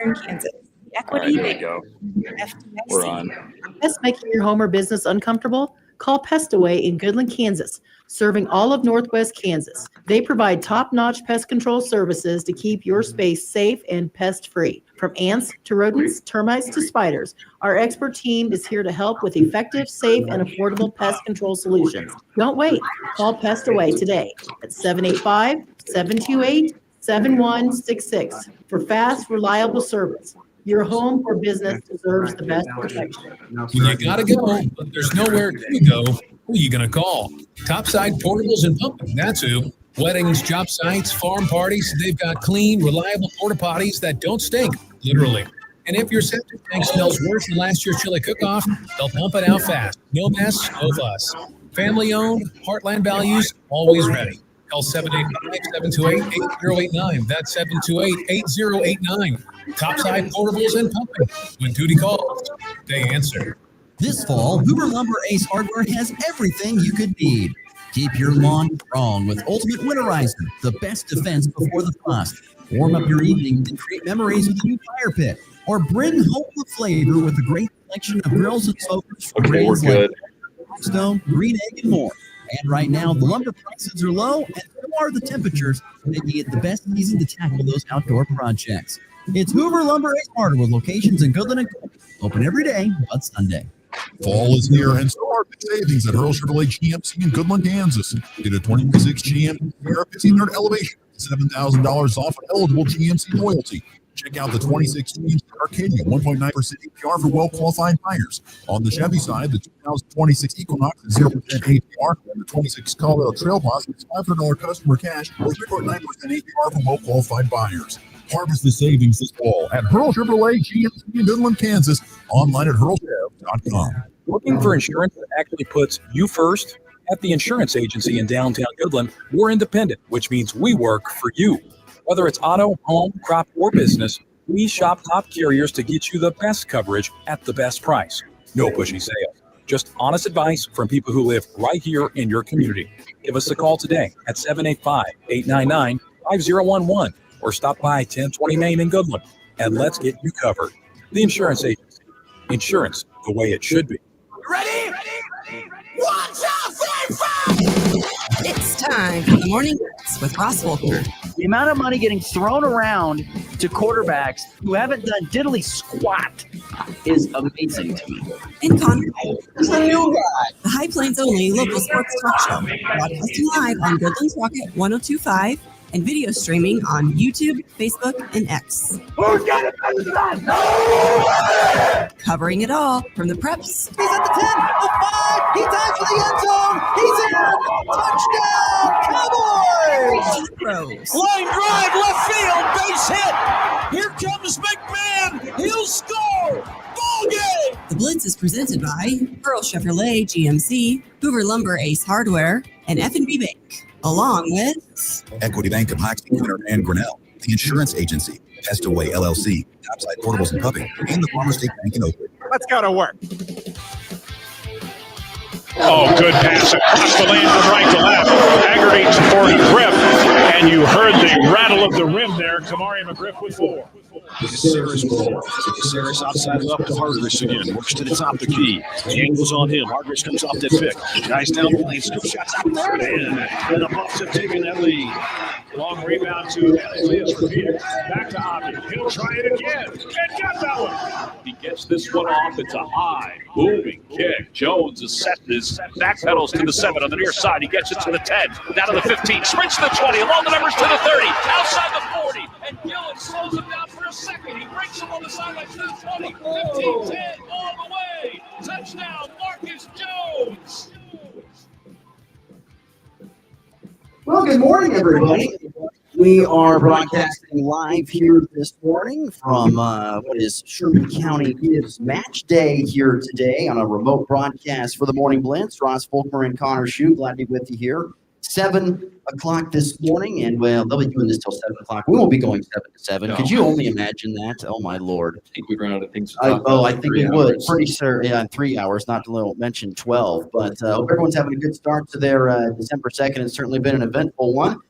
in Kansas. The All right, Equity here we Bank. go. FDIC. We're on. Pest making your home or business uncomfortable? Call Pest Away in Goodland, Kansas, serving all of Northwest Kansas. They provide top-notch pest control services to keep your space safe and pest-free. From ants to rodents, termites to spiders, our expert team is here to help with effective, safe, and affordable pest control solutions. Don't wait. Call Pest Away today at 785-728-7166 for fast, reliable service. Your home or business deserves the best protection. When you gotta go, but there's nowhere to go, who are you gonna call? Topside Portables and Pumping, that's who. Weddings, job sites, farm parties, they've got clean, reliable porta potties that don't stink, literally. And if your septic tank smells worse than last year's chili cook-off, they'll pump it out fast. No mess, no fuss. Family owned, Heartland values, always ready. Call 785-728-8089. That's 728-8089. Topside Portables and Pumping. When duty calls, they answer. This fall, Hoover Lumber Ace Hardware has everything you could need. Keep your lawn strong with Ultimate Winterizer, the best defense before the frost. Warm up your evening and create memories with a new fire pit. Or bring home the flavor with a great selection of grills and smokers. Okay, we're good. Like Stone, Green Egg, and more. And right now, the lumber prices are low, and so are the temperatures, making it the best season to tackle those outdoor projects. It's Hoover Lumber Ace Hardware with locations in Goodland and Gold. Open every day but Sunday. Fall is here, and so are big savings at Hurl Chevrolet GMC in Goodland, Kansas. Get a 2026 GMC Sierra 1500 Elevation, $7,000 off eligible GMC loyalty. Check out the 2016 Arcadia 1.9% APR for well-qualified buyers. On the Chevy side, the 2026 Equinox is 0% APR, and the 26 Colorado Trailblazer is $500 customer cash or 3.9% APR for well-qualified buyers. Harvest the savings this fall at Hurl Chevrolet GMC in Goodland, Kansas. Online at hurlchev.com. Looking for insurance that actually puts you first? At the insurance agency in downtown Goodland, we're independent, which means we work for you. Whether it's auto, home, crop, or business, we shop top carriers to get you the best coverage at the best price. No pushy sales. Just honest advice from people who live right here in your community. Give us a call today at 785-899-5011 or stop by 1020 Main in Goodland and let's get you covered. The Insurance Agency. Insurance the way it should be. Ready? 1, 2, 3, 4! It's time for the Morning Blitz with Ross Volkmer. The amount of money getting thrown around to quarterbacks who haven't done diddly squat is amazing to me. In Conroe, the new guy. The High Plains only local sports talk show, broadcasting live on Goodland's Rocket 102.5 and video streaming on YouTube, Facebook, and X. Who's got it? Covering it all from the preps. He's at the 10, the 5, he dives for the end zone, he's in, touchdown, Cowboys! To the pros. Line drive, left field, base hit. Here comes McMahon, he'll score. Ball game. The Blitz is presented by Earl Chevrolet GMC, Hoover Lumber Ace Hardware, and F&B Bank, along with Equity Bank of Hoxie, Winter, and Grinnell, the Insurance Agency, Pest Away LLC, Topside Portables and Pumping, and the Farmer State Bank in Oakwood. Let's go to work. Oh, good pass across the lane from right to left. Haggerty for Griff, and you heard the rattle of the rim there. Kamari McGriff with 4. Caceres ball. Caceres outside left to Hargreaves again. Works to the top of the key. The angle's on him. Hargreaves comes off that pick. Guys down the lane. Scoop shots out there. And the Buffs have taken that lead. Long rebound to Elias Repeater. Back to Oppie. He'll try it again. And got that one. He gets this one off. It's a high, moving kick. Jones is set his back pedals to the 7 on the near side. He gets it to the 10. Down to the 15. Sprints to the 20. Along the numbers to the 30. Outside the 40. And Gillen slows him down for a second. He breaks him on the sideline to the 20. 15, 10, all the way. Touchdown, Marcus Jones. Well, good morning, everybody. We are broadcasting live here this morning from what is Sherman County Gives Match Day here today on a remote broadcast for the Morning Blitz. Ross Volkmer and Connor Schuh, glad to be with you here. 7 o'clock this morning, and well, they'll be doing this till 7 o'clock. We won't be going 7 to 7. No. Could you only imagine that? Oh, my Lord. I think we'd run out of things to talk about. I think we would. Hours. Pretty sure, yeah, 3 hours, not to mention 12. But hope everyone's having a good start to their December 2nd. It's certainly been an eventful one.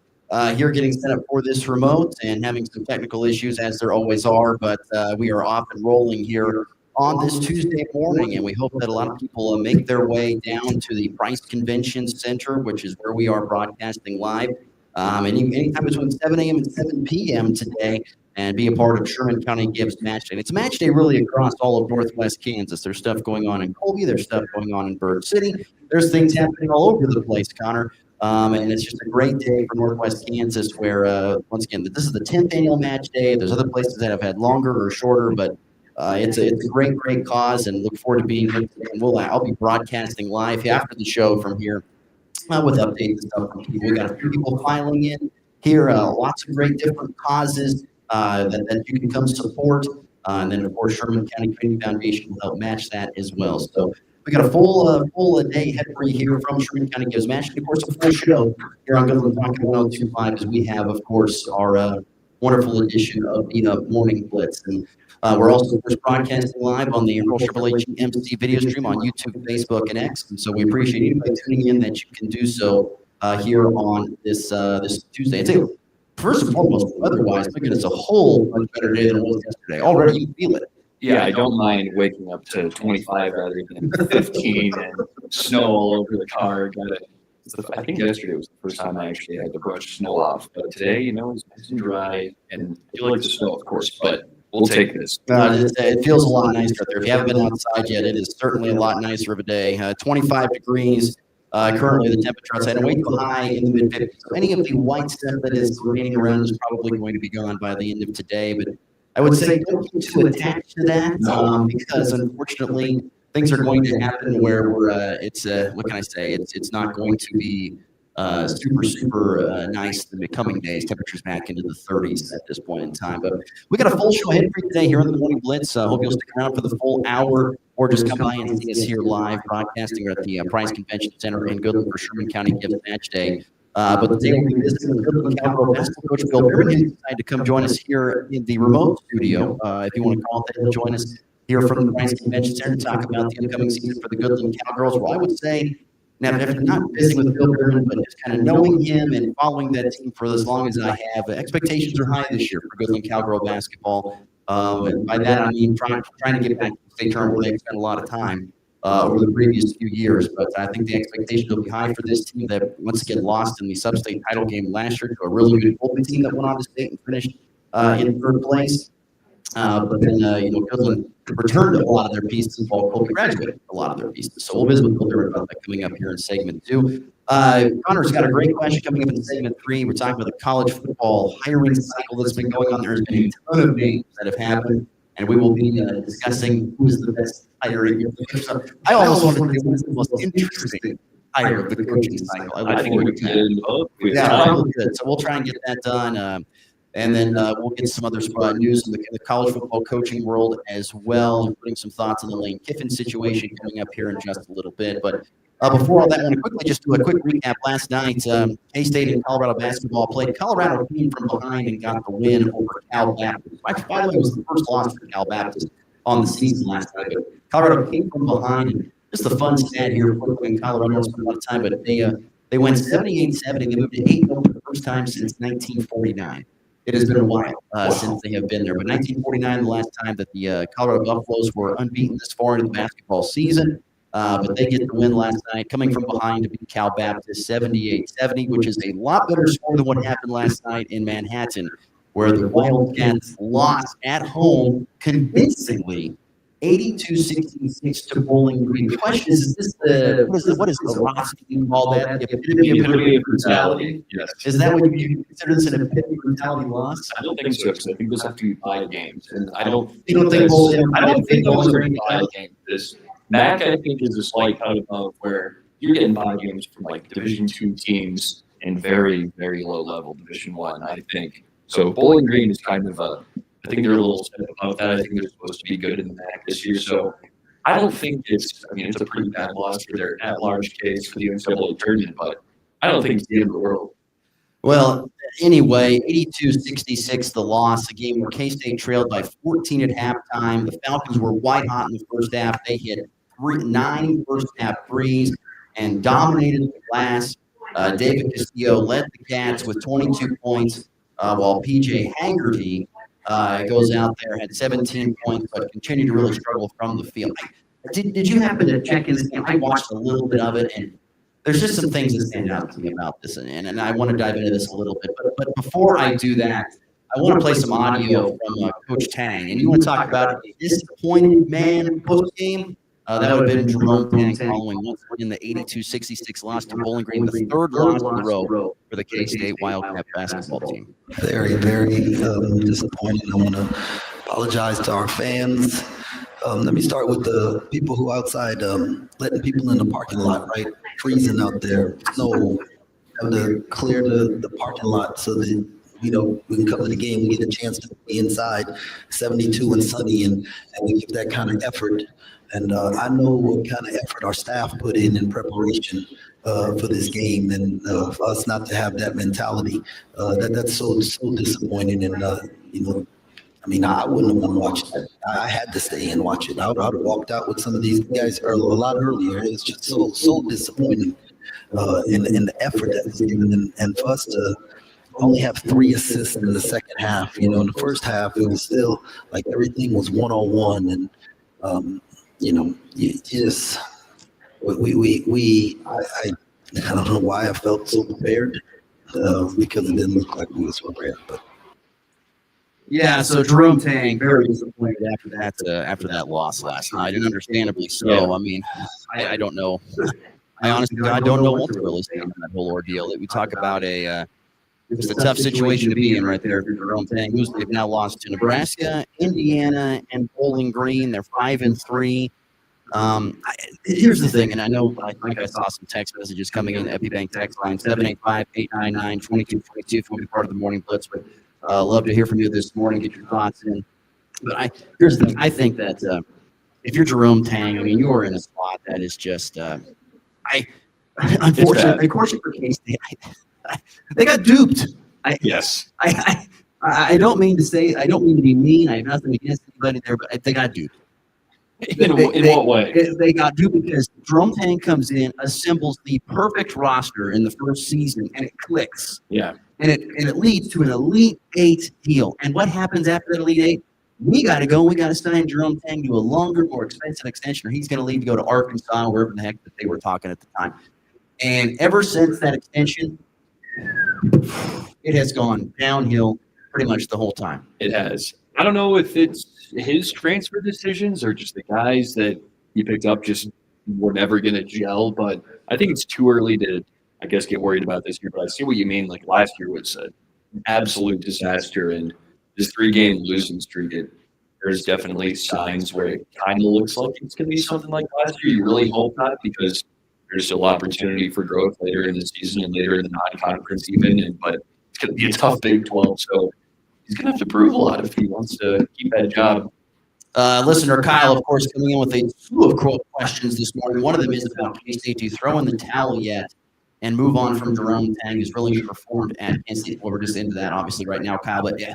here getting set up for this remote and having some technical issues as there always are, but we are off and rolling here on this Tuesday morning, and we hope that a lot of people make their way down to the Price Convention Center, which is where we are broadcasting live, anytime between 7 a.m. and 7 p.m. today, and be a part of Sherman County Gibbs Match Day. It's a match day really across all of Northwest Kansas. There's stuff going on in Colby. There's stuff going on in Bird City. There's things happening all over the place, Connor. And it's just a great day for Northwest Kansas where, once again, this is the 10th annual match day. There's other places that have had longer or shorter, but it's a great, great cause, and look forward to being here today. I'll be broadcasting live after the show from here with updates and stuff from people. We got a few people filing in here, lots of great different causes that you can come support. And then, of course, Sherman County Community Foundation will help match that as well. So we got a full day ahead for you here from Sherman County Gibbs Match. And, of course, a full show here on Goodland Talk 1025 as we have, of course, our wonderful edition of the Morning Blitz. And we're also, of course, broadcasting live on the Earl Chevrolet GMC video stream on YouTube, Facebook, and X. And so we appreciate anybody tuning in that you can do so here on this Tuesday. It's first and foremost, otherwise, my goodness, a whole much better day than it was yesterday. Already you feel it. Yeah, I don't mind waking up to 25 rather than 15 and snow all over the car. I think yesterday was the first time I actually had to brush snow off. But today, it's nice and dry, and I do like the snow, of course, but we'll take this. It feels a lot nicer out there. If you haven't been outside yet, it is certainly a lot nicer of a day. 25 degrees. Currently, the temperature outside, and wait till high in the mid-50s. So any of the white stuff that is remaining around is probably going to be gone by the end of today. But I would say don't get too attached to that because, unfortunately, things are going to happen where what can I say? It's not going to be super nice in the coming days. Temperatures back into the 30s at this point in time. But we got a full show ahead for you today here on the Morning Blitz. Hope you'll stick around for the full hour, or just come by and see us here live broadcasting at the Price Convention Center in Goodland for Sherman County Gibbs Match Day. But today we'll be visiting the Goodland Cowgirl basketball coach Bill Birmingham decided to come join us here in the remote studio. If you want to call that, join us here from the Price Convention Center to talk about the upcoming season for the Goodland Cowgirls. Well, I would say, now, after not visiting with Bill Birmingham, but just kind of knowing him and following that team for as long as I have, expectations are high this year for Goodland Cowgirl basketball. And by that, I mean trying to get back to the state tournament where they've spent a lot of time over the previous few years. But I think the expectations will be high for this team that once again lost in the sub-state title game last year to a really good Colby team that went on to state and finished in third place. But then, Goodland returned a lot of their pieces while Colby graduated a lot of their pieces. So we'll visit with Bill Durant about that coming up here in segment 2. Connor's got a great question coming up in segment 3. We're talking about the college football hiring cycle that's been going on. There's been a ton of names that have happened, and we will be discussing who is the best hiring. So I almost want to say who is the most interesting hire of the coaching cycle. I think we could. Yeah, probably good. So we'll try and get that done. And then we'll get some other news in the college football coaching world as well, including some thoughts on the Lane Kiffin situation coming up here in just a little bit. But before all that, I want to quickly just do a quick recap. Last night, K-State and Colorado basketball played. Colorado came from behind and got the win over Cal Baptist. By the way, it was the first loss for Cal Baptist on the season last night. But Colorado came from behind. And just a fun stat here in Colorado. I don't spend a lot of time, but they went 78-70. They moved to 8-0 for the first time since 1949. It has been a while since they have been there. But 1949, the last time that the Colorado Buffaloes were unbeaten this far into the basketball season. But they get the win last night, coming from behind to beat Cal Baptist 78-70, which is a lot better score than what happened last night in Manhattan, where the Wildcats lost at home convincingly 82-66 to Bowling Green. The question is this what is the loss you call that? The epitome of brutality. Yes. Is that what you consider this an epitome of brutality loss? I don't think so, because I think those have to be 5 games. And I don't think those are going to be 5 games. This MAC, I think, is a slight cut above where you're getting 5 games from like Division II teams in very, very low level Division I, I think. So Bowling Green is kind of I think they're a little step above that. I think they're supposed to be good in the MAC this year. So I don't think it's a pretty bad loss for their at-large case for the NCAA tournament, but I don't think it's the end of the world. Well, anyway, 82-66 the loss, a game where K-State trailed by 14 at halftime. The Falcons were white hot in the first half. They hit 9 first half threes and dominated the glass. David Castillo led the Cats with 22 points, while PJ Haggerty goes out there, had 17 points, but continued to really struggle from the field. Did you happen to check in this game? I watched a little bit of it, and there's just some things that stand out to me about this, and I want to dive into this a little bit. But before I do that, I want to play some audio from Coach Tang, and you want to talk about a disappointed man post game. That would have been Jerome Tang following once again the 82-66 loss to Bowling Green, the third loss in a row for the K-State Wildcat basketball team. Very, very disappointed. I want to apologize to our fans. Let me start with the people who outside letting people in the parking lot, right? Freezing out there, snow. Have to clear the parking lot so that we can come to the game, we get a chance to be inside 72 and sunny, and we give that kind of effort. And I know what kind of effort our staff put in preparation for this game, and for us not to have that mentality, that's so disappointing. And I mean, I wouldn't have watched that. I had to stay and watch it. I would have walked out with some of these guys a lot earlier. It's just so disappointing in the effort that was given, and for us to only have 3 assists in the second half. In the first half, it was still like everything was one-on-one, and you just I don't know why I felt so prepared because it didn't look like we was prepared. But yeah, so Jerome Tang very disappointed after that loss last night, and understandably so. Yeah. I mean, I don't know. I honestly don't know what to really say on that whole ordeal. We talk about it's a tough situation to be in right there for Jerome Tang. They've now lost to Nebraska, Indiana, and Bowling Green. They're 5-3. Here's the thing, and I know I think I saw some text messages coming in the EpiBank text line 785-899-2222 if you want to be part of the morning blitz. But love to hear from you this morning. Get your thoughts in. But here's the thing. I think that if you're Jerome Tang, I mean, you are in a spot that is just unfortunately, of course, for K-State, they got duped. I don't mean to say, I don't mean to be mean. I have nothing against anybody there, but they got duped. In what way? They got duped because Jerome Tang comes in, assembles the perfect roster in the first season, and it clicks. Yeah. And it leads to an Elite 8 deal. And what happens after that Elite 8? We got to go. We got to sign Jerome Tang to a longer, more expensive extension, or he's going to leave to go to Arkansas, wherever the heck that they were talking at the time. And ever since that extension, it has gone downhill pretty much the whole time. It has. I don't know if it's his transfer decisions or just the guys that he picked up just were never going to gel, but I think it's too early to, I guess, get worried about this year. But I see what you mean. Like last year was an absolute disaster, and this 3-game losing streak, there's definitely signs where it kind of looks like it's going to be something like last year. You really hope not, because there's still opportunity for growth later in the season and later in the non-conference even. But it's going to be a tough Big 12, so he's going to have to prove a lot if he wants to keep that job. Listener Kyle, of course, coming in with a slew of questions this morning. One of them is about K-State. Do you throw in the towel yet and move on from Jerome Tang, who's really performed at K-State? Well, we're just into that, obviously, right now, Kyle. But yeah,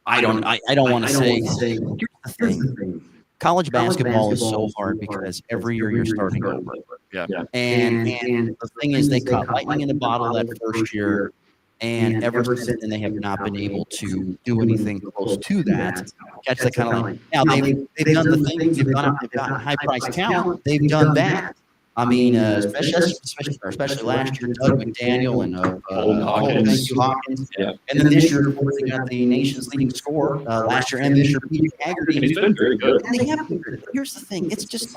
I don't want to say. Here's the thing. College basketball is so hard because every year you're starting over. Yeah. And the thing is, they caught lightning in a bottle that first year. And ever since then, they have not been able to do anything close to that. Catch that kind of line. Now, they've done the things. They've gotten high-priced talent. They've done that. I mean, especially last year, Doug McDaniel and Hawkins. Yeah. And then this year, of course, they got the nation's leading scorer last year and this year, PJ Haggerty. And he's been very good. And they have been good. Here's the thing. It's just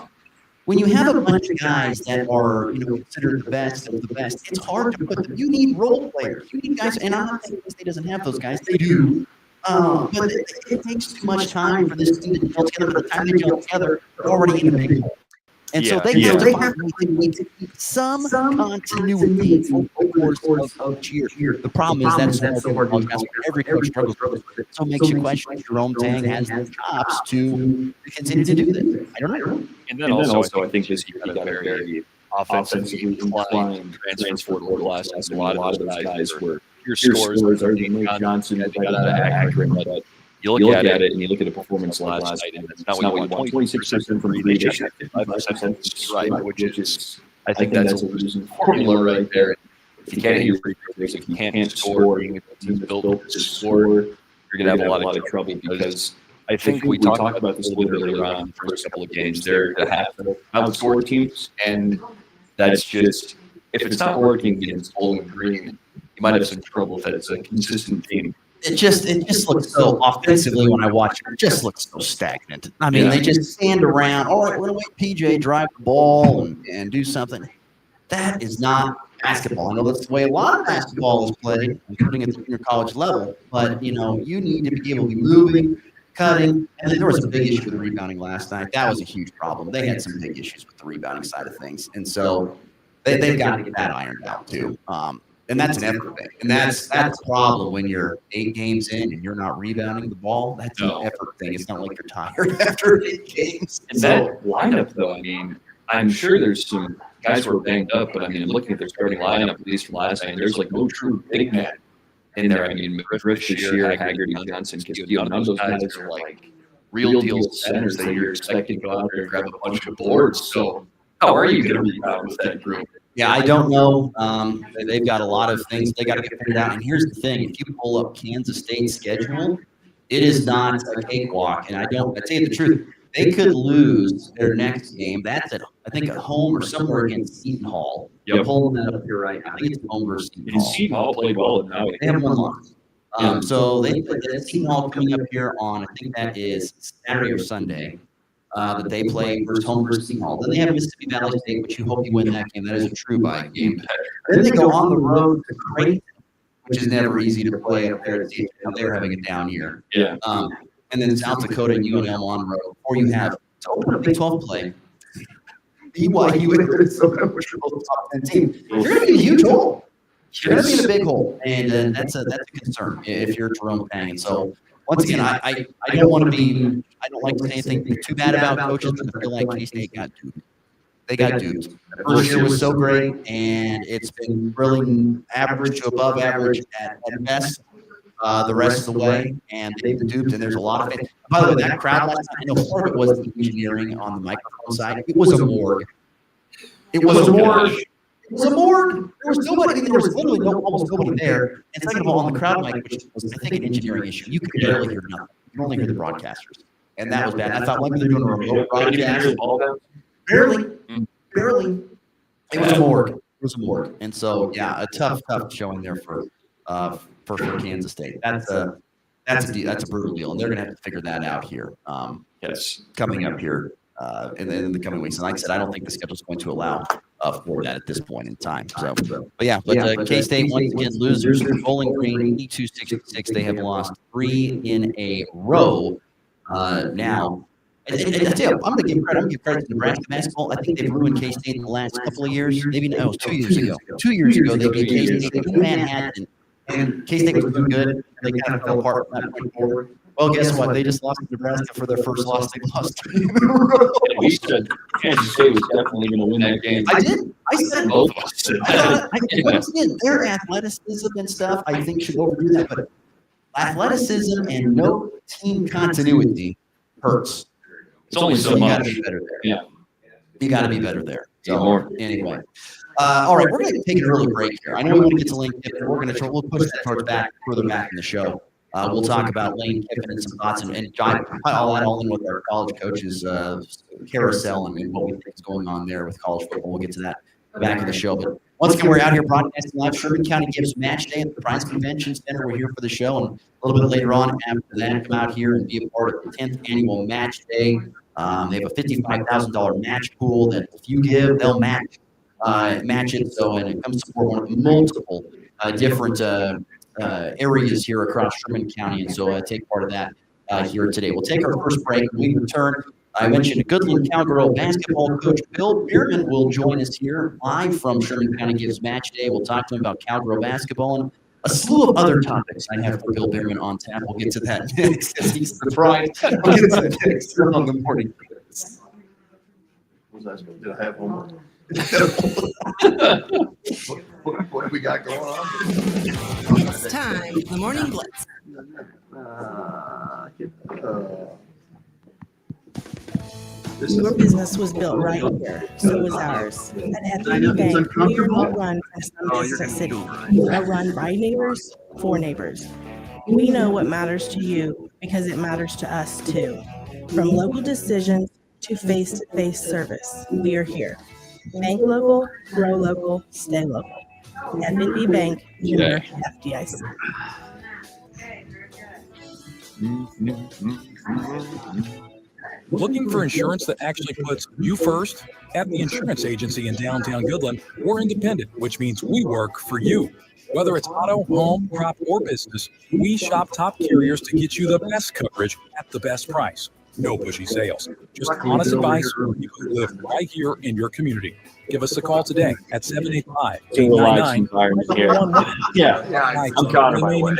when you have a bunch of guys that are, considered the best of the best, it's hard to put them. You need role players. You need guys, and I'm not saying K-State doesn't have those guys. They do. But it takes too much time for this team to gel together. By the time they gel together, they're already in the big hole. And so they have to keep some continuity over the course of each year. The problem is that's so hard. Every coach struggles with it. So it makes you question if Jerome Tang has the chops to continue to do this. I don't know. And then also, I think this year he got a very offensively inclined transfer portal last season. A lot of those guys were your scores are Nate Johnson, they got out of Akron, but you look at it and you look at the performance last night, and it's not what you want. 26% from 3, they shot 55% right, which is, I think that's a losing formula right there. if you can't hit your free throws, if you can't score, even if the team's built to score, you're going to have a lot of trouble because I think we talked about this a little bit later on in the first couple of games. They're to have to outscore teams, and that's just, if it's not working against Bowling Green, you might have some trouble if it's a consistent team. It just looks so offensively when I watch it. It just looks so stagnant. I mean, they just stand around. All right, we're going to wait PJ drive the ball and do something. That is not basketball. I know that's the way a lot of basketball is played, including at the junior college level. But, you need to be able to be moving, cutting. And then there was a big issue with rebounding last night. That was a huge problem. They had some big issues with the rebounding side of things. And so they've got to get that ironed out, too. And that's an effort thing. And that's a problem when you're 8 games in and you're not rebounding the ball. That's an effort thing. It's not like you're tired after 8 games. And that lineup, though, I mean, I'm sure there's some guys who are banged up, but I mean, looking at their starting lineup, at least from last night, there's like no true big man in there. I mean, Rich Shear, Haggerty, Johnson, Castillo, none of those guys are like real deal centers that you're expecting to go out there and grab a bunch of boards. So how are you going to rebound with that group? Yeah, I don't know. They've got a lot of things they got to get figured out. And here's the thing: if you pull up Kansas State's schedule, it is not a cakewalk. And I tell you the truth, they could lose their next game. That's at home or somewhere against Seton Hall. Yep. I'm pulling that up here right now. I think it's home versus Seton Hall. Seton Hall played well now. They have 1 loss. So they put Seton Hall coming up here on, I think that is Saturday or Sunday. That they play home versus Seton Hall. Then they have Mississippi Valley State, which you hope you win that game. That is a true buy game. Then they go on the road to Creighton, which is never easy to play up there. They're having a down year. Yeah. And then South Dakota and UNM on the road. Or you have to open a Big 12 play. BYU and Minnesota, which are both top 10 teams. You're going to be in a huge hole. You're going to be in a big hole, and that's a concern if you're Jerome Pang. And so. Once again, I don't want to be – I don't like to say anything too bad about coaches, but I feel like K-State got duped. They got duped. The first year was so great, and it's been really average to above average at best the rest of the way, and they've been duped, and there's a lot of it. By the way, that crowd last night, I know part of it was the engineering on the microphone side. It was a morgue. It was a morgue. It was a morgue. There was nobody. I mean, there was literally almost nobody there. And second of all, on the crowd mic, which was, I think, an engineering issue, you could barely hear nothing. You could only hear the broadcasters. And that was bad. I thought, like they're doing a remote broadcast. Barely. It was a morgue. It was a morgue. And so, yeah, a tough showing there for Kansas State. That's a brutal deal, and they're going to have to figure that out here. Coming up here in the coming weeks. And like I said, I don't think the schedule is going to allow for that at this point in time. So, but K-State once again losers. Bowling Green 82-66. They have lost 3 in a row now. And I'm going to give credit. I'm going to give credit to Nebraska basketball. I think they've ruined K-State in the last couple of years. Maybe it was 2 years ago. 2 years ago, they beat K-State in Manhattan, and K-State was too good. They kind of fell apart from that point forward. Well, guess what? They just lost to Nebraska for their first loss. They lost 3 in a row. We said Kansas State was definitely going to win that game. I did. I said both of us said that. Once again, their athleticism and stuff, I think, should overdo that. But athleticism and no team continuity hurts. It's only so much. You got to be better there. Yeah. You got to be better there. So, anyway. All right, we're going to take an early break here. I know we want to get to Lane Kiffin. We'll push that towards further back in the show. We'll talk about Lane Kiffin and some thoughts and all in with our college coaches carousel and what we think is going on there with college football. We'll get to that back in the show. But once again, we're out here broadcasting live. Sherman County gives match day at the Prize Convention Center. We're here for the show, and a little bit later on after that, come out here and be a part of the 10th annual match day. They have a $55,000 match pool that if you give, they'll match it. So, and it comes to support one of multiple different areas here across Sherman County, and so take part of that here today. We'll take our first break. When we return, I mentioned Goodland Cowgirl basketball coach Bill Bierman will join us here live from Sherman County Gives Match Day. We'll talk to him about Cowgirl basketball and a slew of other topics I have for Bill Bierman on tap. We'll get to that next. He's surprised. We'll get to that next on the morning. Did I have homework? What have we got going on? It's time for the Morning Blitz. Your business was built right here. So was ours. At FNB Bank, we are not run from some distant city. We are run by neighbors for neighbors. We know what matters to you because it matters to us too. From local decisions to face-to-face service, we are here. Bank local, grow local, stay local. FNB Bank, member FDIC. Looking for insurance that actually puts you first? At the insurance agency in downtown Goodland, we're independent, which means we work for you. Whether it's auto, home, crop, or business, we shop top carriers to get you the best coverage at the best price. No pushy sales. Just honest advice for people who live right here in your community. Give us a call today at 785-899-1111. Yeah, I'm Connor, by the way.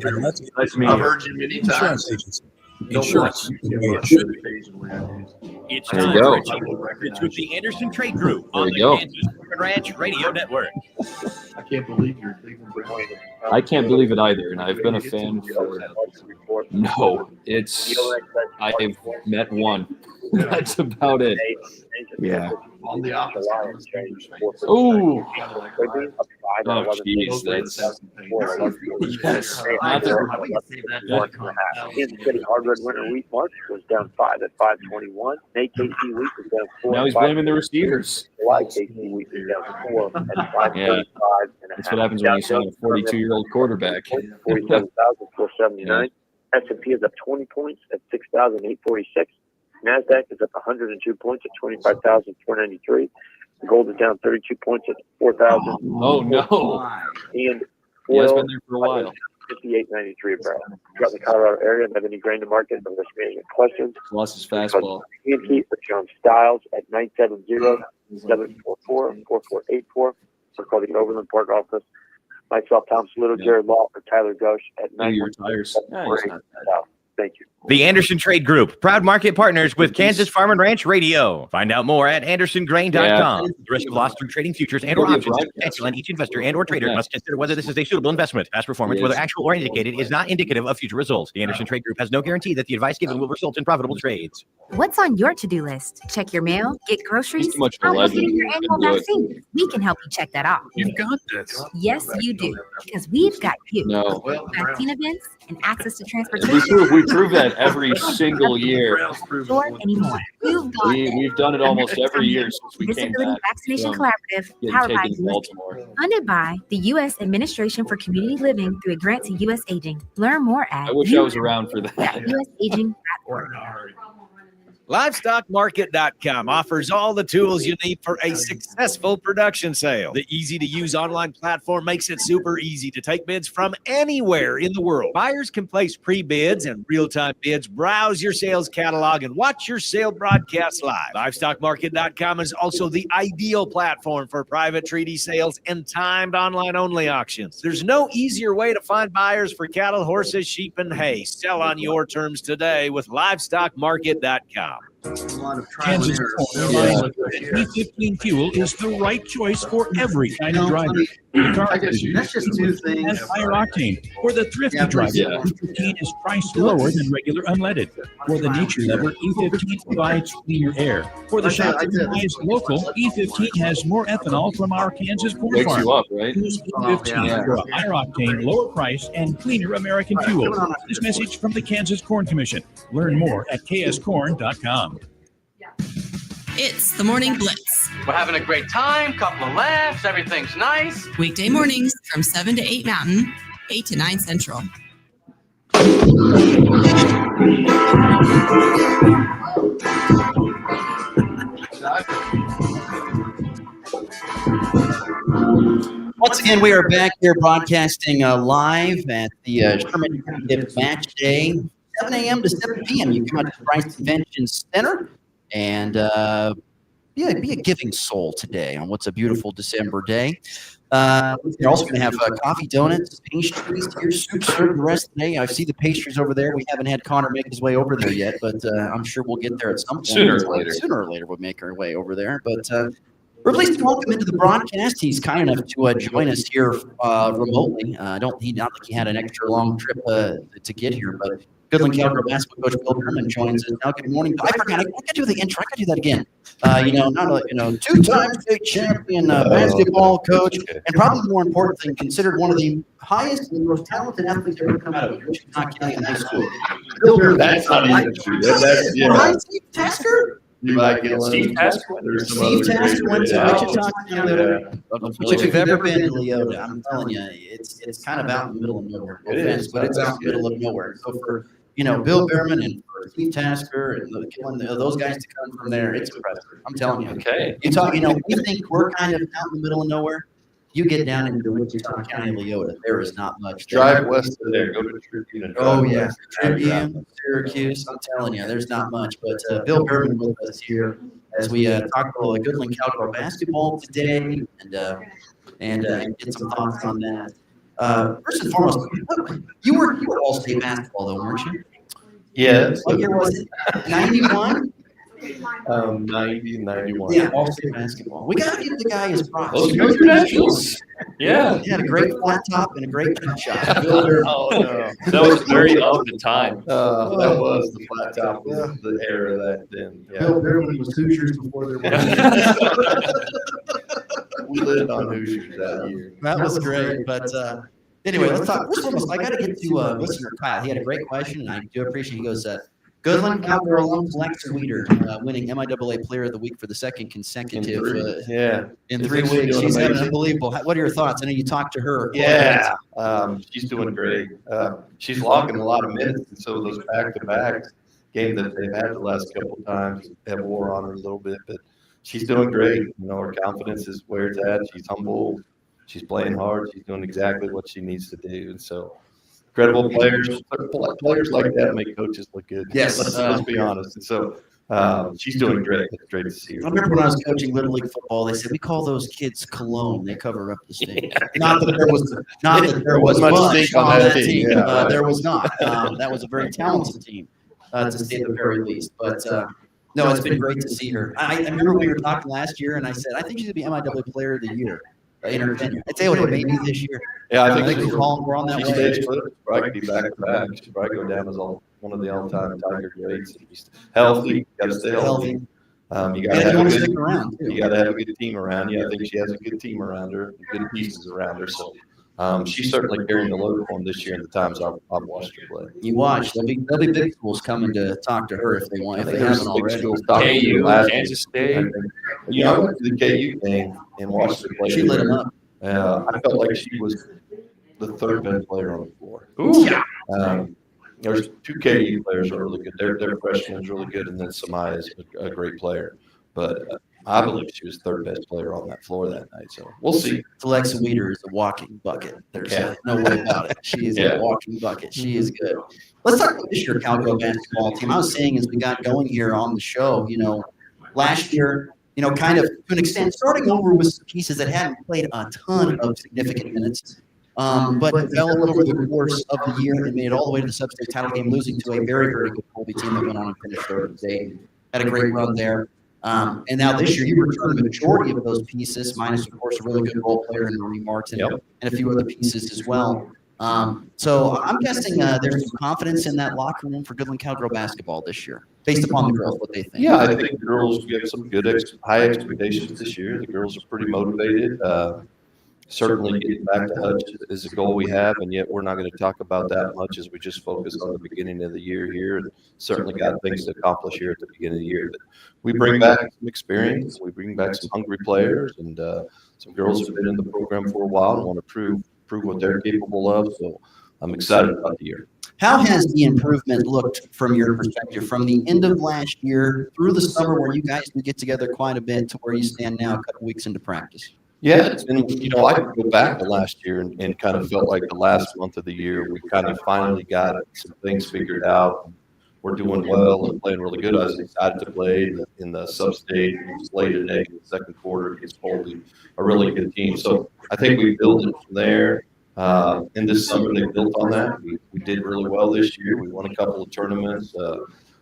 And let's get Nice to meet you. I've heard you many insurance times. agency. Insurance, the way it should be. It's There you time go. for Local Records with the Anderson Trade Group There on you the go. Kansas Urban Ranch Radio Network. I can't believe you're Cleveland Browns. I can't believe it either, and I've been a fan for. No, I've met one. That's about it. Yeah. On the opposite. Oh. Oh, jeez, that's yes. Not that- Kansas City hardwood winter wheat market was down 5 at 521. AKC wheat was down 4. Now he's blaming the receivers. July KC wheat was down 4 at 535. That's what happens when you sign a 42-year-old quarterback. 47,479. S&P is up 20 points at 6,846. NASDAQ is up 102 points at 25,493. Gold is down 32 points at 4,000. Oh, no. And Yeah, it's oil been there for a while. 58.93 a barrel. Got in the Colorado area, have any grain to market or risk management questions? Lost his fastball. And keep with John Styles at 970-744-4484 or call the Overland Park office. Myself, Tom Saluto, Jared Law, or Tyler Ghosh at 917-748. Thank you. The Anderson Trade Group, proud market partners with Kansas Farm and Ranch Radio. Find out more at andersongrain.com. The risk of loss through trading futures and or options is potential, and each investor and or trader must consider whether this is a suitable investment. Past performance, whether actual or indicated, is not indicative of future results. The Anderson Trade Group has no guarantee that the advice given will result in profitable trades. What's on your to-do list? Check your mail, get groceries, He's too much of a how about legend. getting your annual Do it. vaccine? We can help you check that off. You've got this. Yes, you do, because we've got you. No. Vaccine events and access to We transportation. prove that every single year. Or anymore. You've got it. We've done it almost every year since we came Disability back. Vaccination from Collaborative, getting powered by taken in Baltimore. funded by the U.S. Administration for Community Living through a grant to U.S. Aging. Learn more at I wish I was around for that. usaging.org. LivestockMarket.com offers all the tools you need for a successful production sale. The easy-to-use online platform makes it super easy to take bids from anywhere in the world. Buyers can place pre-bids and real-time bids, browse your sales catalog, and watch your sale broadcast live. LivestockMarket.com is also the ideal platform for private treaty sales and timed online-only auctions. There's no easier way to find buyers for cattle, horses, sheep, and hay. Sell on your terms today with LivestockMarket.com. Kansas E15 fuel is the right choice for every kind of driver. The car that's just two things. has higher octane. For the thrifty driver, E15 is priced lower than regular unleaded. For the nature lover, E15 provides cleaner air. For the shopper who buys local, E15 has more ethanol from our Kansas corn Wakes farm. you up, right? Choose E15 for a higher octane, lower price, and cleaner American fuel. This message from the Kansas Corn Commission. Learn more at kscorn.com. It's the Morning Blitz. We're having a great time, couple of laughs, everything's nice. Weekday mornings from 7 to 8 Mountain, 8 to 9 Central. Once again, we are back here broadcasting live at the Sherman Match Day, 7 a.m. to 7 p.m. You come out to the Bryce Convention Center and be a giving soul today on what's a beautiful December day. You're also going to have coffee, donuts, pastries, your soup served the rest of the day. I see the pastries over there. We haven't had Connor make his way over there yet, but I'm sure we'll get there at some point. Sooner or later. Sooner or later, we'll make our way over there. But we're pleased to welcome into the broadcast. He's kind enough to join us here remotely. Not like he had an extra long trip to get here, but Goodland Cowgirl basketball coach Bill Berman joins us now. Good morning. I forgot. I got to do the intro. I got to do that again. Two-time state champion basketball coach, and probably the more important thing, considered one of the highest and most talented athletes ever come out of Wichita County High School. Bill Berman. That's not even true. That's Steve Tasker. You might get Steve Tasker. Steve Tasker went to Wichita County. If you've ever been to Leota, I'm telling you, it's kind of out in the middle of nowhere. No offense, but it's out in the middle of nowhere. So for Bill Berman and for Steve Tasker and those guys to come from there, it's impressive. I'm telling you. Okay. We think we're kind of out in the middle of nowhere. You get down into Wichita County, Leota, there is not much. Drive west of there, go to Tribune. Oh, yeah. Tribune, Syracuse, I'm telling you, there's not much. But Bill Berman with us here as we talk about Goodland Cowgirl basketball today and get some thoughts on that. First and foremost, you were all-state basketball, though, weren't you? Yeah. What year was it? 91? 90, 91. Yeah, all-state basketball. We got to give the guy his props. Those are good nationals. Yeah. He had a great flat top and a great shot. Oh, no. That was very of the time. That was the flat top, was the era that then. Yeah. Bill Berman was Hoosiers before there was. We lived on Hoosiers that year. That was great. But anyway, let's talk. First of all, I got to get to listener Kyle. He had a great question, and I do appreciate it. He goes, Goodland Cowgirl alum Lexa Weeder winning MIAA Player of the Week for the second consecutive. In 3 weeks. She's having unbelievable. What are your thoughts? I know you talked to her. Yeah. She's doing great. She's logging a lot of minutes, and so those back-to-back games that they've had the last couple of times have wore on her a little bit, but she's doing great. Her confidence is where it's at. She's humble. She's playing hard. She's doing exactly what she needs to do. And so incredible players like that make coaches look good. Yes. Let's be honest. And so she's doing great. It's great to see her. I remember when I was coaching Little League football, they said, we call those kids cologne. They cover up the stink. Not that there was much stink on that team. There was not. That was a very talented team, to say the very least. But no, it's been great to see her. I remember we were talking last year, and I said, I think she's going to be MIAA Player of the Year in her tenure. I'd say maybe this year. Yeah, I think we're on that way. She stays put. Probably be back to back. She'll probably go down as one of the all-time Tiger greats. Healthy. Got to stay healthy. You got to have a good team around you. I think she has a good team around her, good pieces around her. So she's certainly carrying the load for them this year in the times I've watched her play. You watch. There'll be big schools coming to talk to her if they want. If they haven't already. KU, Kansas State. I went to the KU game and watched her play. She lit them up. I felt like she was the third best player on the floor. Ooh. Yeah. There's 2 KU players that are really good. Their freshman is really good, and then Samaya is a great player. But I believe she was third best player on that floor that night. So we'll see. Alexa Weeder is a walking bucket. There's no way about it. She is a walking bucket. She is good. Let's talk about this year Cowgirl basketball team. I was saying as we got going here on the show, last year, kind of to an extent, starting over with some pieces that hadn't played a ton of significant minutes, but developed over the course of the year and made it all the way to the sub-state title game, losing to a very, very good Colby team that went on and finished third today. Had a great run there. And now this year, you return the majority of those pieces, minus, of course, a really good role player in Marie Martin and a few other pieces as well. So I'm guessing there's some confidence in that locker room for Goodland Cowgirl basketball this year, based upon the girls, what they think. Yeah, I think the girls, we have some good high expectations this year. The girls are pretty motivated. Certainly getting back to Hutch is a goal we have, and yet we're not going to talk about that much as we just focus on the beginning of the year here, and certainly got things to accomplish here at the beginning of the year. But we bring back some experience. We bring back some hungry players, and some girls who've been in the program for a while and want to prove what they're capable of. So I'm excited about the year. How has the improvement looked from your perspective, from the end of last year through the summer where you guys can get together quite a bit to where you stand now a couple weeks into practice? Yeah, it's been, I could go back to last year and kind of felt like the last month of the year, we kind of finally got some things figured out. We're doing well and playing really good. I was excited to play in the sub-state. It was late today in the second quarter against Colby, a really good team. So I think we built it from there. And this summer they built on that. We did really well this year. We won a couple of tournaments.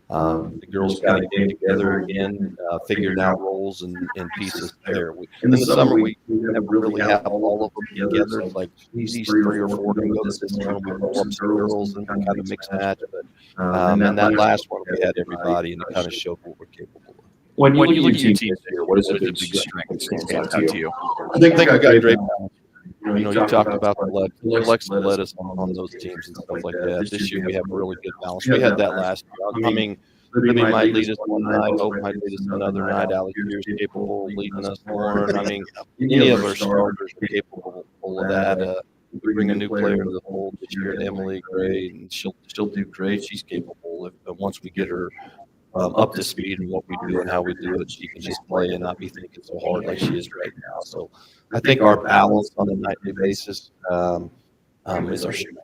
The girls kind of came together again, figured out roles and pieces there. In the summer, we never really have all of them together. It's like these 3 or 4 can go to this one, we roll up some girls and kind of mix match. But and that last one, we had everybody, and it kind of showed what we're capable of. When you look at your team this year, what is the big strength that stands out to you? I think we got a great balance. You talked about the Lex led us on those teams and stuff like that. This year we have a really good balance. We had that last year. I mean, Libby might lead us one night, Hope might lead us another night. Alex here is capable of leading us more. I mean, any of our starters are capable of that. We bring a new player to the fold this year, Emily Gray, and she'll do great. She's capable. Once we get her up to speed in what we do and how we do it, she can just play and not be thinking so hard like she is right now. So I think our balance on a nightly basis is our shooting.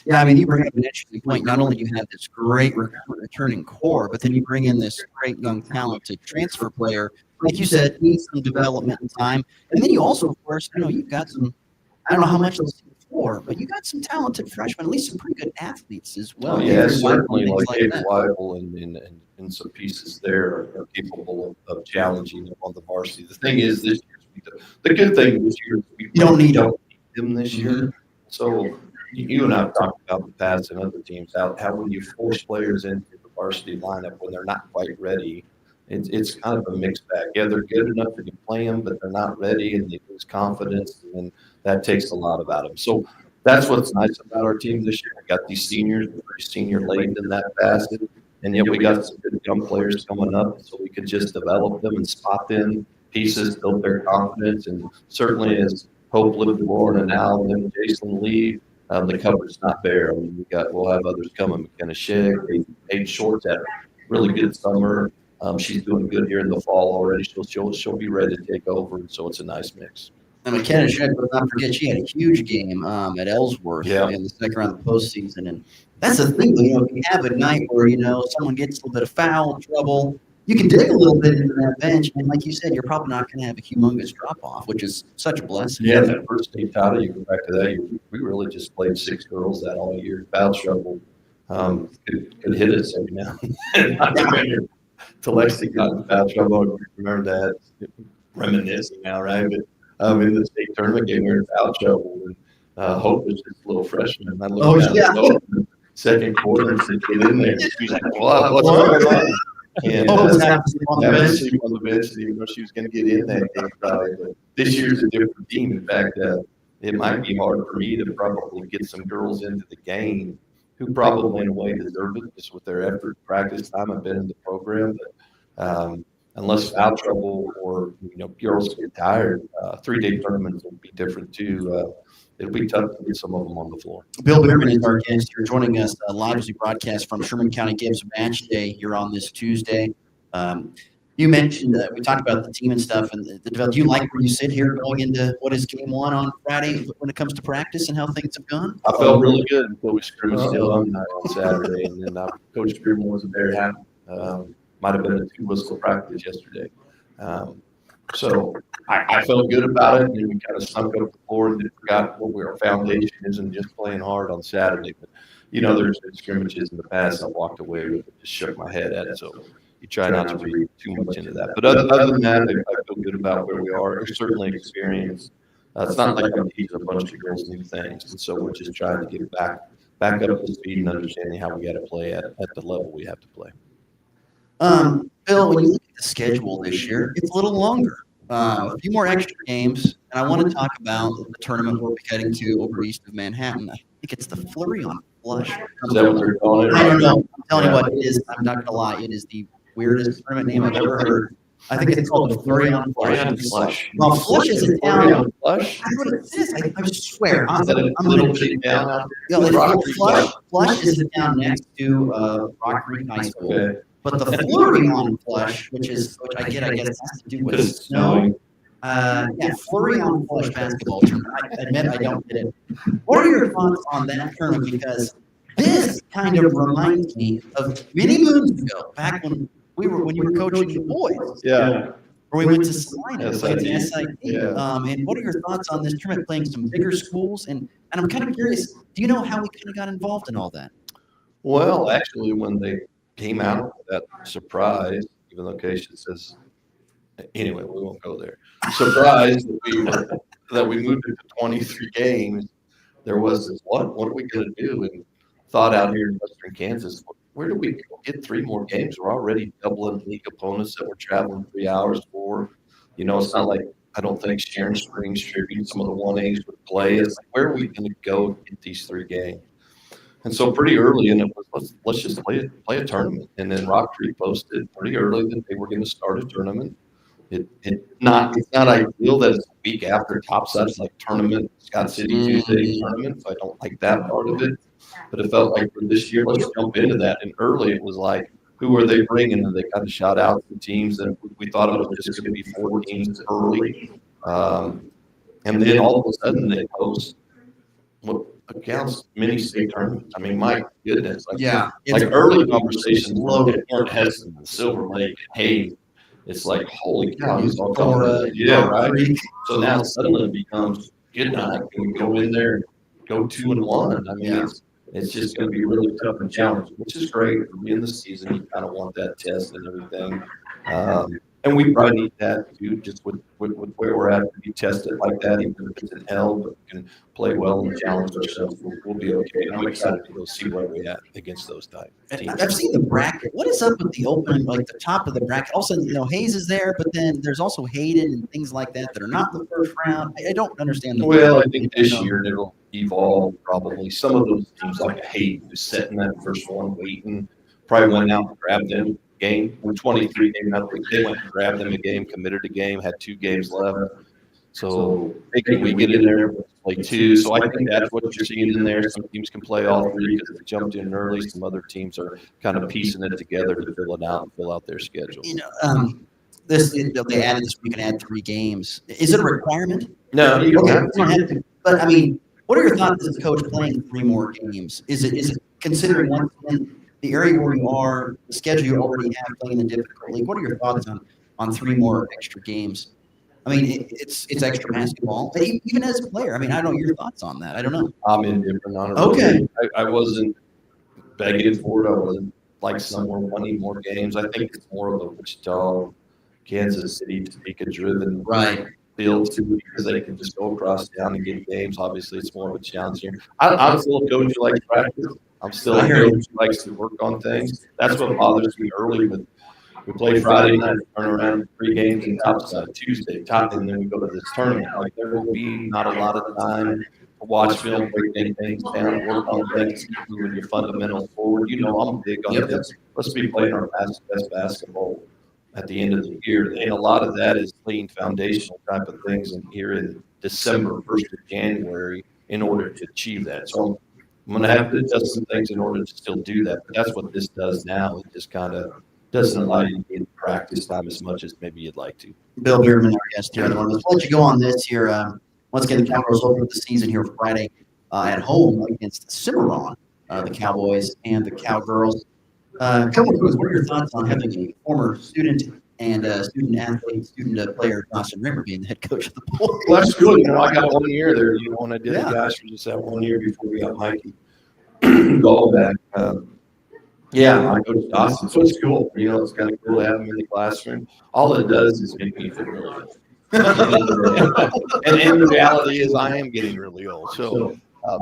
Yeah, I mean, you bring up an interesting point. Not only do you have this great returning core, but then you bring in this great young talented transfer player. Like you said, needs some development and time. And then you also, of course, you've got some, I don't know how much those teams for, but you got some talented freshmen, at least some pretty good athletes as well. Yeah, certainly like David Weibel and some pieces there are capable of challenging them on the varsity. The thing is, this year, the good thing this year is we don't need them this year. So you and I have talked about the past and other teams, how when you force players into the varsity lineup when they're not quite ready, it's kind of a mixed bag. Yeah, they're good enough to play them, but they're not ready, and they lose confidence, and that takes a lot out of them. So that's what's nice about our team this year. We got these seniors, very senior laden in that facet, and yet we got some good young players coming up, so we could just develop them and spot them pieces, build their confidence, and certainly as Hope, Liv, Lauren, and Al, and Jason leave, the cupboard's not bare. I mean, we'll have others coming. McKenna Shea, Paige Shorts had a really good summer. She's doing good here in the fall already. She'll be ready to take over, and so it's a nice mix. And McKenna Shea, let's not forget, she had a huge game at Ellsworth in the second round of the postseason. And that's the thing, if you have a night where, someone gets a little bit of foul trouble, you can dig a little bit into that bench. And like you said, you're probably not going to have a humongous drop-off, which is such a blessing. Yeah, that first state title, you go back to that, we really just played 6 girls that all year. Foul trouble could hit us every now and then. To Lexi got in foul trouble. I remember that. Reminiscing now, right? But in the state tournament game, we were in foul trouble. And Hope was just a little freshman. I looked down at Hope in the second quarter and said, get in there. She was like, well, what's going on? And on the bench, even though she was going to get in that game probably. But this year's a different team. In fact, it might be hard for me to probably get some girls into the game who probably in a way deserve it just with their effort, practice time, I've been in the program. But unless foul trouble or girls get tired, 3-day tournaments will be different too. It'll be tough to get some of them on the floor. Bill Bierman is our guest here, joining us live as we broadcast from Sherman County Gibbs Match Day here on this Tuesday. You mentioned we talked about the team and stuff, and the development. Do you like where you sit here going into what is game 1 on Friday when it comes to practice and how things have gone? I felt really good until we screwed still on Saturday, and then Coach Green wasn't very happy. Might have been a 2-whistle practice yesterday. So I felt good about it, and we kind of sunk up the floor and forgot what our foundation is and just playing hard on Saturday. But, there's been scrimmages in the past I walked away with it, just shook my head at it. So you try not to read too much into that. But other than that, I feel good about where we are. We're certainly experienced. It's not like I'm teaching a bunch of girls new things. And so we're just trying to get back up to speed and understanding how we got to play at the level we have to play. Bill, when you look at the schedule this year, it's a little longer. A few more extra games, and I want to talk about the tournament we'll be heading to over east of Manhattan. I think it's the Flurry on Flush. Is that what they're calling it? I don't know. I'm telling you what it is. I'm not going to lie. It is the weirdest tournament name I've ever heard. I think it's called the Flurry on Flush. Well, Flush is a town. Flush? That's what it says. I swear. I'm going to Flush is a town next to Rock Creek High School. Okay. But the Flurry on Flush, which I guess has to do with snow. Flurry on Flush basketball tournament. I admit I don't get it. What are your thoughts on that tournament? Because this kind of reminds me of many moons ago, back when you were coaching the boys. Yeah. Where we went to Salina, played the SID. Yeah. And what are your thoughts on this tournament, playing some bigger schools? And I'm kind of curious, do you know how we kind of got involved in all that? Well, actually, when they came out with that surprise, even though Keisha says, anyway, we won't go there. Surprise that we moved it to 23 games. There was this, what are we going to do? And thought out here in Western Kansas, where do we get 3 more games? We're already doubling league opponents that we're traveling 3 hours for. You know, it's not like I don't think Sharon Springs tribute some of the 1As would play. It's like, where are we going to go get these 3 games? And so pretty early, and it was let's just play a tournament. And then Rock Creek posted pretty early that they were going to start a tournament. It's not ideal that it's a week after Topside's like tournament, Scott City Tuesday tournament. So I don't like that part of it. But it felt like for this year, let's jump into that. And early, it was like, who are they bringing? And they kind of shout out some teams that we thought it was just going to be 4 teams early. And then all of a sudden, they post what accounts mini state tournaments. I mean, my goodness. Like early conversations loaded at Heston, Silver Lake, Hayes. It's like, holy cow, he's all talking about it. Yeah, right. So now suddenly it becomes, good night. Can we go in there and go 2-1? I mean, it's just going to be really tough and challenging, which is great. In the season, you kind of want that test and everything. And we probably need that too, just with where we're at, to be tested like that, even if it's an L, but we can play well and challenge ourselves. We'll be okay. And I'm excited to go see where we're at against those type teams. I've seen the bracket. What is up with the open, like the top of the bracket? All of a sudden, you know, Hayes is there, but then there's also Hayden and things like that that are not in the first round. I don't understand. Well, I think this year it'll evolve probably. Some of those teams like Hayden who's sitting that first one waiting, probably went out and grabbed them. Game, 23 game, they went and grabbed them a game, committed a game, had 2 games left. So can we get in there, play 2? So I think that's what you're seeing in there. Some teams can play all 3 because they jumped in early. Some other teams are kind of piecing it together to fill it out and fill out their schedule. You know, they added this week and add 3 games. Is it a requirement? No, you don't have to. But I mean, what are your thoughts as a coach playing 3 more games? Is it considering once again the area where you are, the schedule you already have playing in the difficult league? What are your thoughts on 3 more extra games? I mean, it's extra basketball, even as a player. I mean, I don't know your thoughts on that. I don't know. I'm indifferent on it. Okay. I wasn't begging for it. I wasn't like somewhere wanting more games. I think it's more of a Wichita, Kansas City, Topeka-driven feel too, because they can just go across town and get games. Obviously, it's more of a challenge here. I'm still a coach who likes practice. I'm still a coach who likes to work on things. That's what bothers me early with. We play Friday night, turn around 3 games in Topside Tuesday, and then we go to this tournament. Like, there will be not a lot of time to watch film, break things down, work on things, moving your fundamentals forward. You know, I'm big on this. Let's be playing our best basketball at the end of the year. And a lot of that is laying foundational type of things in here in December, 1st of January, in order to achieve that. So I'm going to have to adjust some things in order to still do that. But that's what this does now. It just kind of doesn't allow you to get practice time as much as maybe you'd like to. Bill Bierman, our guest here. Let's let you go on this here. Once again, the Cowgirls open the season here Friday at home against Cimarron, the Cowboys and the Cowgirls. A couple of things. What are your thoughts on having a former student and student athlete, student player, Dawson Rimmer, being the head coach of the Bulls? Well, that's good. You know, I got 1 year there. You know, when I did the guys for just that 1 year before we got Mikey Gall back. Yeah, I coach Dawson, so it's cool. You know, it's kind of cool to have him in the classroom. All it does is make me feel really good. and the reality is I am getting really old. So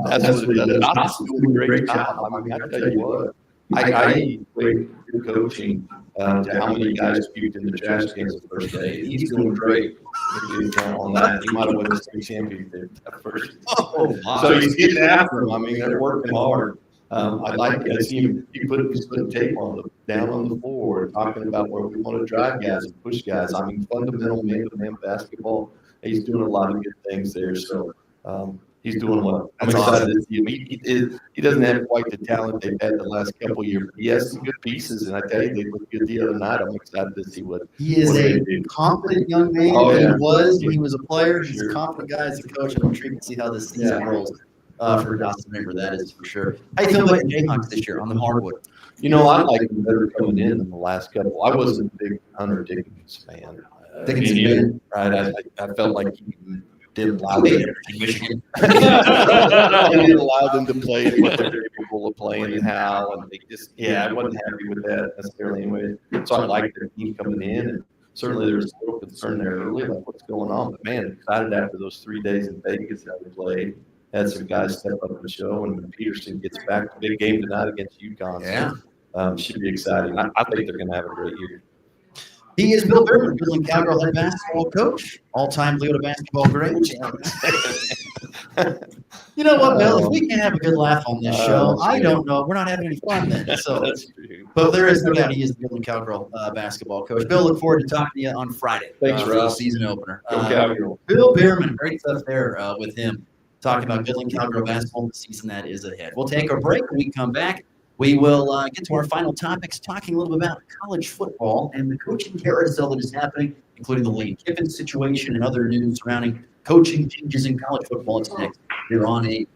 that's what it does. Dawson's doing a great job. I mean, I tell you what, I equate good coaching to how many guys puked in the trash cans the first day. He's doing great. On that, he might have won the state championship at first. So he's getting after him. I mean, they're working hard. I like to see him. He put tape down on the floor, talking about where we want to drive guys and push guys. I mean, fundamental man-to-man basketball. He's doing a lot of good things there. So he's doing well. I'm excited to see him. He doesn't have quite the talent they've had the last couple of years. But he has some good pieces, and I tell you, they looked good the other night. I'm excited to see what he is. A confident young man. He was a player. He's a confident guy as a coach. I'm intrigued to see how this season rolls. For Dawson Rimmer, that is for sure. How do you feel about the Jayhawks this year on the hardwood? You know, I like them better coming in than the last couple. I wasn't a big Hunter Dickens fan. Right? I felt like he didn't allow them Michigan. didn't allow them to play what they're capable of playing and how, and they just I wasn't happy with that necessarily anyway. So I liked their team coming in, and certainly there was a little concern there early about what's going on. But man, excited after those 3 days in Vegas that we played. Had some guys step up in the show, and when Peterson gets back, big game tonight against UConn. Yeah. So, should be exciting. I think they're going to have a great year. He is Bill Berman, Midland Cowgirl head basketball coach, all-time Leota basketball great. You know what, Bill? If we can't have a good laugh on this show, I don't know. We're not having any fun then. So, but there is no doubt he is the Midland Cowgirl basketball coach. Bill, look forward to talking to you on Friday. Thanks, for the Rob. season opener. Go Cowgirl. Bill Bierman, great stuff there with him talking about Midland Cowgirl basketball the season that is ahead. We'll take our break. When we come back, we will get to our final topics, talking a little bit about college football and the coaching carousel that is happening, including the Lane Kiffin situation and other news surrounding coaching changes in college football. It's next here on a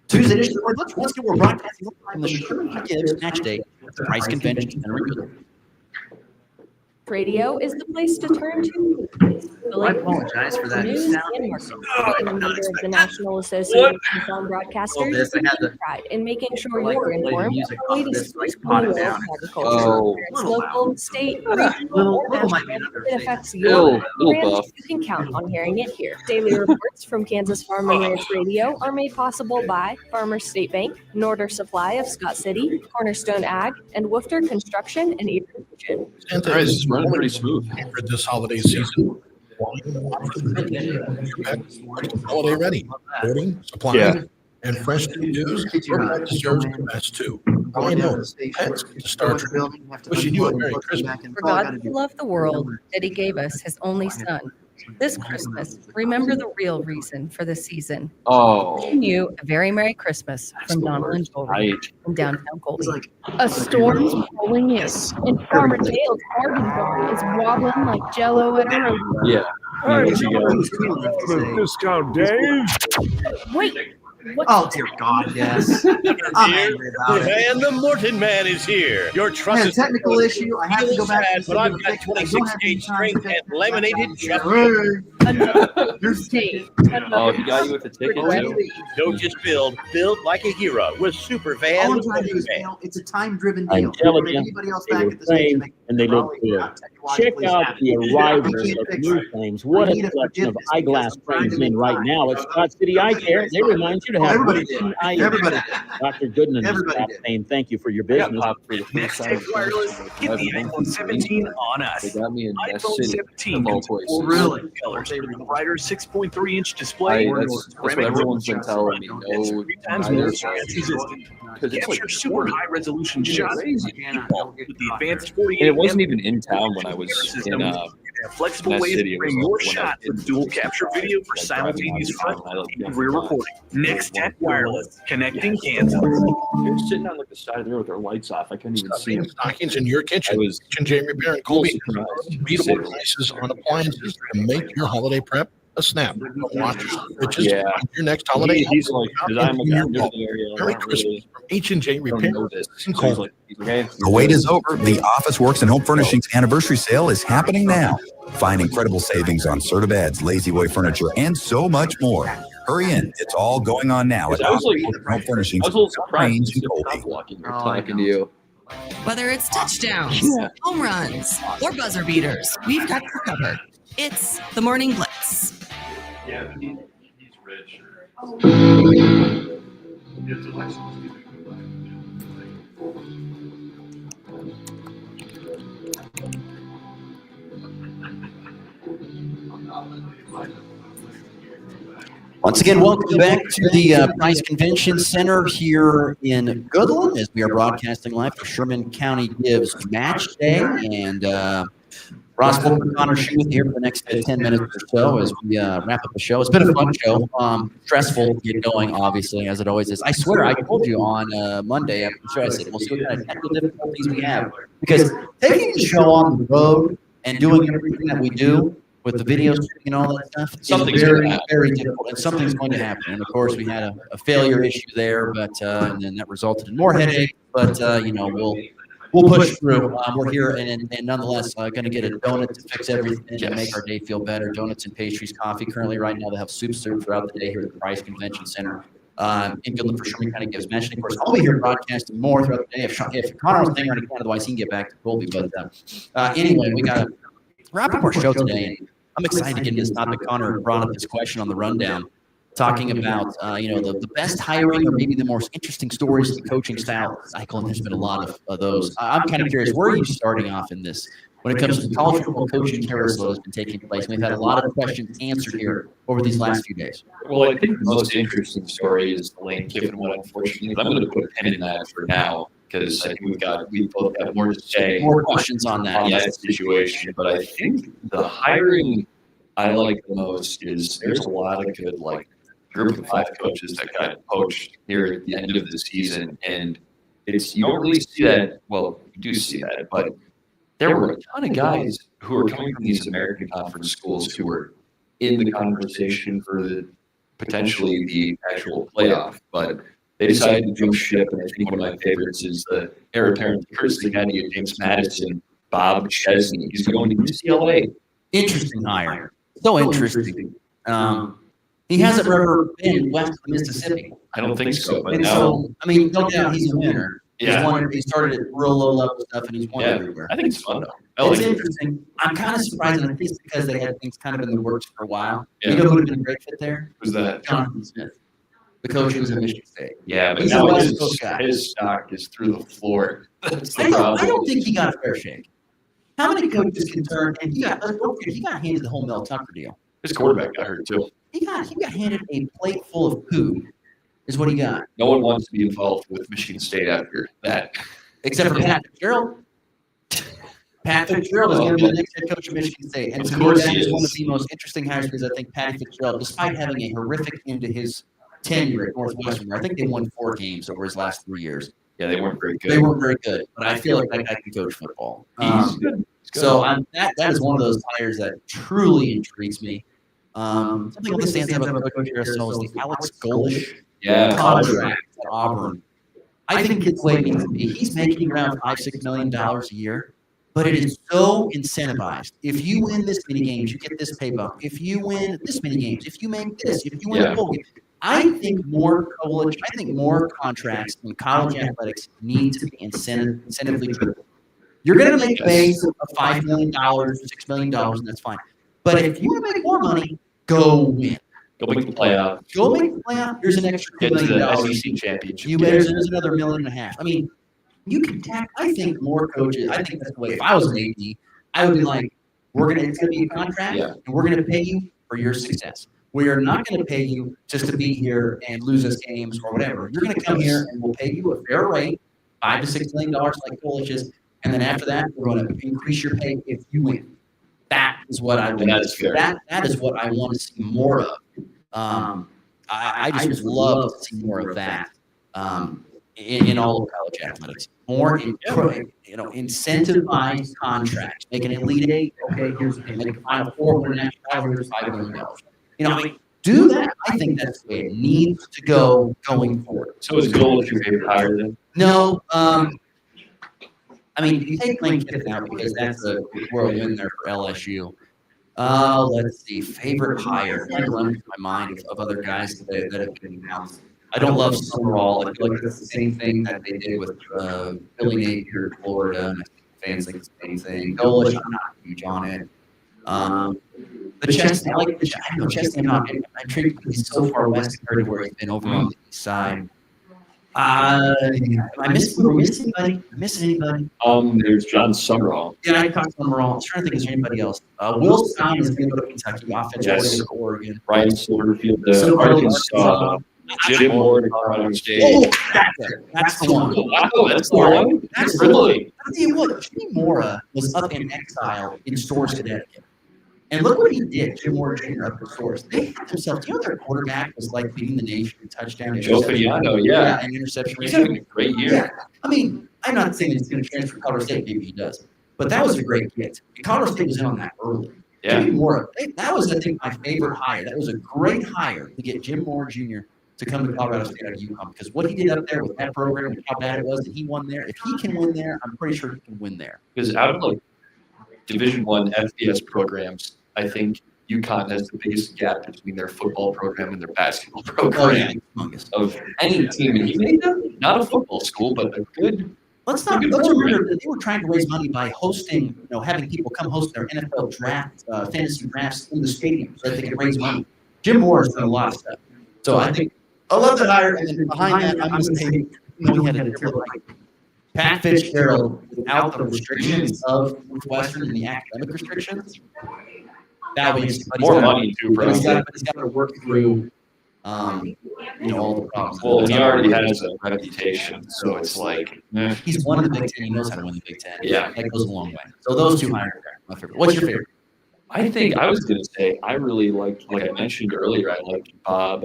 Tuesday edition of the Blitz. Once again, we're broadcasting from the Schuh Gibbs Match Day at the Price Convention Center in Midland. Radio is the place to turn to. I apologize for that. News and marketing. I'm a member of the National Association of Film Broadcasters. Take pride in making sure you're informed of the latest news in the world of agriculture. Whether it's local, state, regional, or national, it affects your brand. You can count on hearing it here. Daily reports from Kansas Farm and Ranch Radio are made possible by Farmers State Bank, Norder Supply of Scott City, Cornerstone Ag, and Woofter Construction and Irrigation. It's running pretty smooth for this holiday season. Holiday ready. Boarding, supplying, and fresh produce. That deserves the best too. I know pets get to start wishing you a Merry Christmas. For God so loved the world that he gave us his only son. This Christmas, remember the real reason for the season. Wishing you a very Merry Christmas from Donald and Joel from downtown Colby. A storm's rolling in, and Farmer Dale's garden barn is wobbling like Jello at a rodeo. Yeah. Discount Dave. Wait. What? Oh, dear God, yes. I'm angry about it. And the Morton Man is here. Your trusted technical issue. I have to go back. But I've got 26 gauge strength and laminated just. Here's tape. Oh, he got you with a ticket too? Don't just build like a hero with Super Van. All I'm trying to do is, it's a time-driven deal. I'm telling you, Anybody else they back were at the station framed and they look good. Check out the arrival of new frames. What a collection of eyeglass frames in right now at Scott City Eye Care. They remind you to have Everybody did. Everybody did. Dr. Gooden and his staff saying thank you for your business. Next Tech Wireless, get the iPhone 17 on us. They got me in West iPhone City. 17 comes in full colors. A brighter 6.3-inch display. That's what everyone's been telling me. No, 3 times more scratch resistant. Capture super high resolution shots with the advanced 48. And it wasn't even in town when I was in flexible West ways City. to bring your shot with dual capture video for simultaneous front and rear recording. Next Tech Wireless, connecting Kansas. They were sitting on like the side of the road with their lights off. I couldn't even see them. Stockings in your kitchen. Kitchen Jamie Bear and Colby. Beatable prices on appliances to make your holiday prep a snap. Watch your next holiday. He's like, because I'm like, I'm new to the area. Merry Christmas from H&J Repair. The wait is over. The Office Works and Home Furnishings anniversary sale is happening now. Find incredible savings on Serta beds, Lazy Boy furniture, and so much more. Hurry in. It's all going on now at Office Works and Home Furnishings. I was a little surprised talking to you. Whether it's touchdowns, home runs, or buzzer beaters, we've got you covered. It's the Morning Blitz. Yeah, he's rich. Once again, welcome back to the Price Convention Center here in Goodland as we are broadcasting live for Sherman County Gives Match Day. And Ross Volkmer, Connor Schuh with here for the next 10 minutes or so as we wrap up the show. It's been a fun show. Stressful to get going, obviously, as it always is. I swear, I told you on Monday after the show, I said, we'll see what kind of technical difficulties we have. Because taking the show on the road and doing everything that we do with the video streaming and all that stuff, Something's very, very difficult. And something's going to happen. And of course, we had a failure issue there, but and then that resulted in more headache. But we'll we'll push through. We're here and nonetheless going to get a donut to fix everything and make our day feel better. Donuts and pastries, coffee. Currently, right now, they have soup served throughout the day here at the Price Convention Center in Goodland for Sherman County Gives mentioned. Of course, I'll be here broadcasting more throughout the day. If Connor was hanging around Canada, otherwise he can get back to Colby. But anyway, we got to wrap up our show today. And I'm excited to get into this topic. Connor brought up this question on the rundown, talking about the best hiring or maybe the most interesting stories in the coaching style cycle, and there's been a lot of those. I'm kind of curious, where are you starting off in this when it comes to the college football coaching carousel that's been taking place? And we've had a lot of questions answered here over these last few days. Well, I think the most interesting story is the Lane Kiffin one, unfortunately. I'm going to put a pin in that for now, because I think we both have more to say. More questions on that. That situation. But I think the hiring I like the most is there's a lot of good, group of 5 coaches that got poached here at the end of the season. And you don't really see that. Well, you do see that, but there were a ton of guys who were coming from these American Conference schools who were in the conversation for potentially the actual playoff, but they decided to jump ship. And I think one of my favorites is the heir apparent to Chris Leggett, James Madison, Bob Chesney. He's going to UCLA. Interesting hire. So interesting. He hasn't ever been west of Mississippi. I don't think so. But and so, I mean, no doubt he's a winner. Yeah. He started at real low level stuff and he's won everywhere. I think it's fun though. It's interesting. I'm kind of surprised, and I think it's because they had things kind of in the works for a while. Yeah. You know who would have been a great fit there? Who's that? Jonathan Smith, the coach who was at Michigan State. Yeah, but he's now a West Coast guy. his stock is through the floor. That's the I problem. don't think he got a fair shake. How many coaches can turn? And he got handed the whole Mel Tucker deal. His quarterback got hurt too. He got handed a plate full of poo, is what he got. No one wants to be involved with Michigan State after that. Except for Pat Fitzgerald. Pat Fitzgerald is going to be the next head coach of Michigan State. And to me, that is one of the most interesting hires because I think Patty Fitzgerald, despite having a horrific end to his tenure at Northwestern, I think they won 4 games over his last 3 years. Yeah, they weren't very good. They weren't very good, but I feel like that guy can coach football. So that is one of those hires that truly intrigues me. Something else that stands out about Coach Harrison is the Alex Golish contract at Auburn. I think it's way he's making around $5-6 million a year, but it is so incentivized. If you win this many games, you get this pay bump. If you win this many games, if you make this, if you win the bowl game, I think more contracts in college athletics need to be incentively driven. You're going to make a base of $5 million, $6 million, and that's fine. But if you want to make more money, go win. Go make the playoff. Go make the playoff. Here's an extra $2 million. Get to the SEC championship. There's another $1.5 million. I mean, you can tack. I think more coaches. I think that's the way. If I was an AD, I would be like, it's going to be a contract, and we're going to pay you for your success. We are not going to pay you just to be here and lose us games or whatever. You're going to come here and we'll pay you a fair rate, $5 to $6 million like Colishes, and then after that, we're going to increase your pay if you win. That is what I want. That is what I want to see more of. I just would love to see more of that in all of college athletics. More, incentivized contracts. Make an Elite Eight. Okay, make a Final Four. Win a national title. Here's $5 million. Do that. I think that's the way it needs to go going forward. So is Golish your favorite hire then? No. I mean, you take Lane Kiffin out because that's a world win there for LSU. Let's see. Favorite hire. I run through my mind of other guys that have been announced. I don't love Summerall. I feel like it's the same thing that they did with Billy Napier in Florida. And I think fans think it's the same thing. Golish, I'm not huge on it. The Chesney, I like the Chesney. I'm intrigued because he's so far west compared to where he's been over on the east side. Am I missing anybody? There's John Summerall. Yeah, I talked to Summerall. I was trying to think if there's anybody else. Will Stein is going to go to Kentucky, offensive to Oregon. Ryan Silverfield to Arkansas. Jim Moore to Colorado State. Oh, that's the one. Wow, that's the one. That's really. I'll tell you what, Jim Moore was up in exile in Storrs, Connecticut. And look what he did, Jim Moore Jr. up in Storrs. They had themselves, their quarterback was like beating the nation in touchdown. Joe Figliano, yeah. And interception. He's having a great year. Yeah. I mean, I'm not saying he's going to transfer to Colorado State. Maybe he does. But that was a great get. Colorado State was in on that early. Yeah. Jim Moore, that was, I think, my favorite hire. That was a great hire to get Jim Moore Jr. to come to Colorado State out of UConn, because what he did up there with that program and how bad it was, and he won there. If he can win there, I'm pretty sure he can win there. Because out of like Division I FBS programs, I think UConn has the biggest gap between their football program and their basketball program of any team. And he made them not a football school, but a good. Let's remember that they were trying to raise money by hosting, having people come host their NFL draft, fantasy drafts in the stadium so that they could raise money. Jim Moore has done a lot of stuff. So I think I love that hire. And then behind that, I'm going to say, we had a like Pat Fitzgerald without the restrictions of Northwestern and the academic restrictions. That was more money too, but he's got to work through, all the problems. Well, he already has a reputation, so it's like he's won the Big Ten. He knows how to win the Big Ten. Yeah, that goes a long way. So those two hires are my favorite. What's your favorite? I think I was going to say I really like I mentioned earlier. I like Bob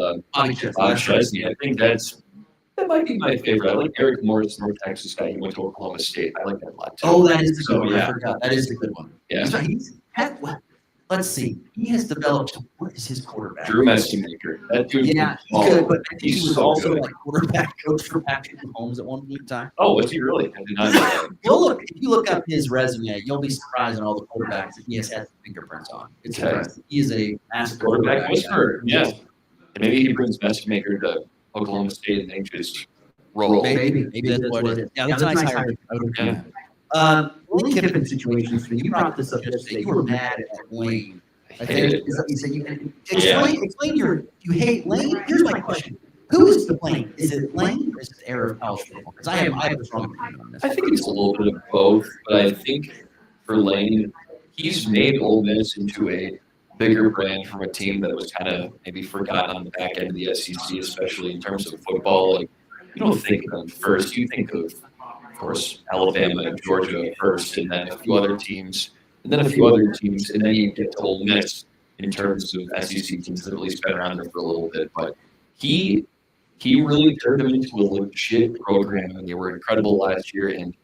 Chesney. I think that might be my favorite. I like Eric Morris, North Texas guy. He went to Oklahoma State. I like that a lot too. Oh, that is the good one. Yeah. I forgot. That is the good one. Yeah. He's right. Let's see. He has developed. What is his quarterback? Drew Messemaker. That dude. Yeah, he's good, but he was so also like quarterback coach for Patrick Mahomes at one point in time. Oh, was he really? I did not know that. If you look up his resume, you'll be surprised on all the quarterbacks that he has had fingerprints on. It's impressive. He is a master quarterback whisperer. Yeah. And maybe he brings Messemaker to Oklahoma State and they just roll. Maybe that's what it is. Yeah, that's a nice hire. Lane Kiffin situations. When you brought this up yesterday, you were mad at Lane. I think you said explain you hate Lane. Here's my question: who is to blame? Is it Lane or is it the era of college football? Because I have a strong opinion on this. I think it's a little bit of both, but I think for Lane, he's made Ole Miss into a bigger brand from a team that was kind of maybe forgotten on the back end of the SEC, especially in terms of football. Like you don't think of them first; you think of course, Alabama and Georgia first, and then a few other teams, and then you get to Ole Miss in terms of SEC teams that at least been around there for a little bit. But he really turned them into a legit program, and they were incredible last year. And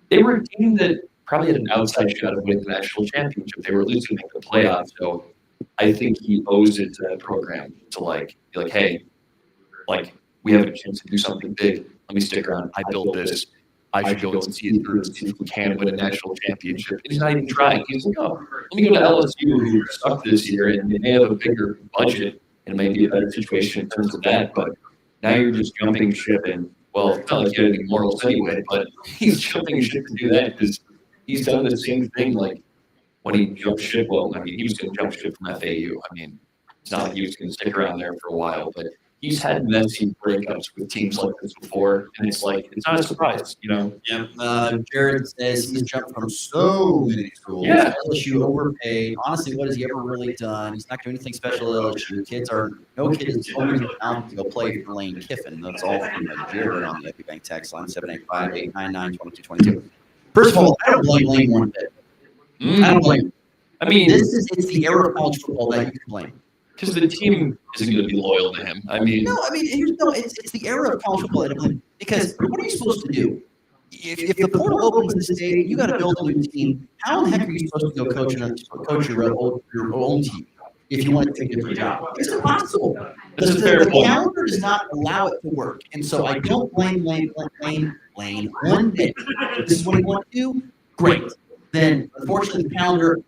they were a team that probably had an outside shot of winning the national championship. They were losing the playoffs, so I think he owes it to that program to be like, hey, we have a chance to do something big. Let me stick around. I built this. I should go and see it through and see if we can win a national championship. And he's not even trying. He's like, let me go to LSU, who sucked this year, and they may have a bigger budget and it may be a better situation in terms of that. But now you're just jumping ship, and it's not like you have any morals anyway. But he's jumping ship to do that because he's done the same thing. Like when he jumped ship, he was going to jump ship from FAU. It's not like he was going to stick around there for a while, but he's had messy breakups with teams like this before, and it's not a surprise, Yeah. Jared says he's jumped from so many schools. Yeah. LSU overpaid. Honestly, what has he ever really done? He's not doing anything special at LSU. No kid is only bound to go play for Lane Kiffin. That's all from Jared on the Epic text line 785-899-2222. First of all, I don't blame Lane one bit. I don't blame him. It's the era of college football that you can blame. Because the team isn't going to be loyal to him. It's the era of college football. Because what are you supposed to do? If the portal opens this day, you got to build a new team. How in the heck are you supposed to go coach your own team if you want to take a different job? It's impossible. The calendar does not allow it to work. And so I don't blame Lane one bit. If this is what he wants to do, great. Then, unfortunately, the calendar,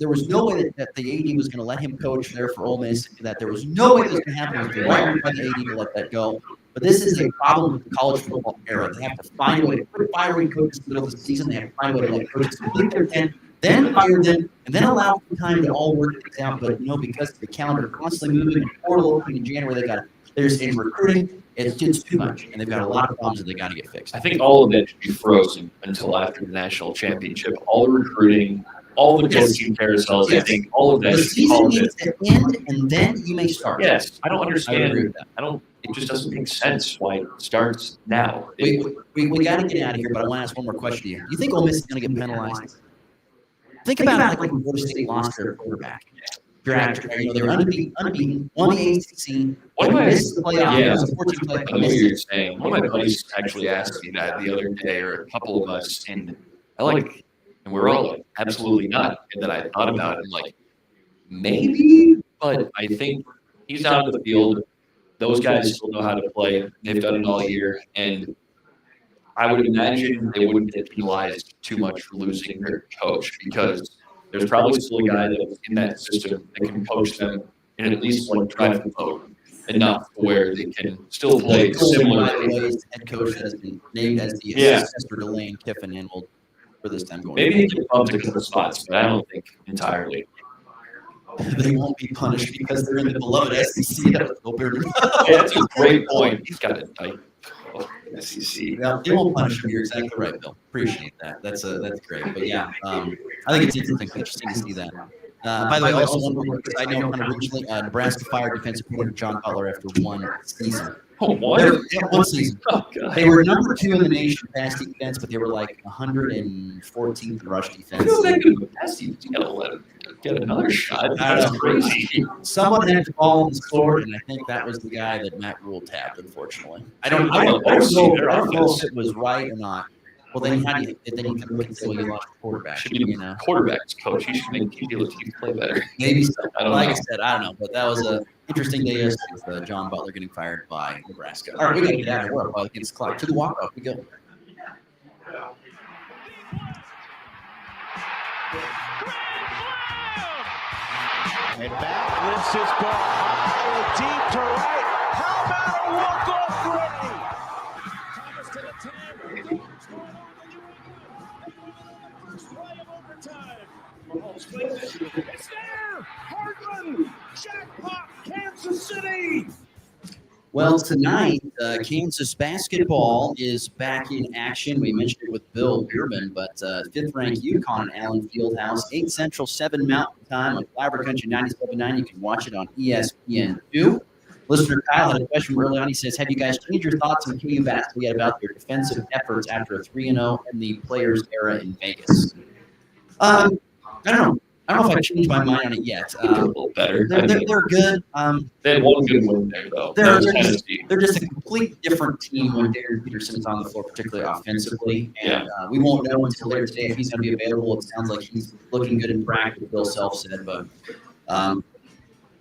there was no way that the AD was going to let him coach there for Ole Miss, that there was no way this was going to happen. They weren't by the AD to let that go. But this is a problem with the college football era. They have to find a way to quit firing coaches in the middle of the season. They have to find a way to let coaches complete their 10, then fire them, and then allow them time to all work things out. But, because the calendar constantly moving, and portal opening in January, there's in recruiting. It's too much, and they've got a lot of problems that they got to get fixed. I think all of that should be frozen until after the national championship. All the recruiting, all the coaching carousels, I think all of that should be called. The season needs to end, and then you may start. Yes, I don't understand. I agree with that. It just doesn't make sense why it starts now. We got to get out of here, but I want to ask one more question to you. Do you think Ole Miss is going to get penalized? Think about it like when Florida State lost their quarterback. They were unbeaten, won the ACC. Missed the playoff. Yeah, I know what you're saying. One of my buddies actually asked me that the other day, or a couple of us, and we're all like, absolutely not. And then I thought about it, maybe, but I think he's out of the field. those guys still know how to play. They've done it all year, and I would imagine they wouldn't get penalized too much for losing their coach because there's probably still a guy that's in that system that can coach them and at least like drive the boat enough where they can still play similar. Head coach has been named as the successor to Lane Kiffin and will for this time going. Maybe he can bump a couple spots, but I don't think entirely. They won't be punished because they're in the beloved SEC. That's a great point. He's got a tight SEC. Yeah, they won't punish him. You're exactly right, Bill. Appreciate that. That's great. But yeah, I think it's interesting to see that. By the way, also one more side note, kind of originally, Nebraska fired defensive coordinator John Butler after one season. Oh, what? One season. Oh, they were number 2 in the nation pass defense, but they were like 114th in rush defense. You gotta let him get another shot. That's crazy. Someone had to fall on the sword, and I think that was the guy that Matt Rule tapped, unfortunately. I don't know if it was right or not. Well, then how do you can say, well, you lost a quarterback? Should be the quarterback's coach. He should make the team play better. Maybe so. I said, I don't know, but that was an interesting day with John Butler getting fired by Nebraska. All right, we got to get out of here. We're up against the clock. To the walk-off we go. And back lifts his ball high, deep to right. How about a walk-off Gray? Thomas to the 10. It's there! Hardman! Jackpot! Kansas City! Well, tonight, Kansas basketball is back in action. We mentioned it with Bill Bierman, but 5th-ranked UConn at Allen Fieldhouse, 8 Central, 7 Mountain Time on Flower Country 97.9. You can watch it on ESPN2. Listener Kyle had a question early on. He says, have you guys changed your thoughts on KU basketball yet about their defensive efforts after a 3-0 in the Players era in Vegas? I don't know. I don't know if I've changed my mind on it yet. They're a little better. They're good. They had one good win there, though. They're just a complete different team when Darren Peterson's on the floor, particularly offensively. And we won't know until later today if he's going to be available. It sounds like he's looking good in practice, Bill Self said. But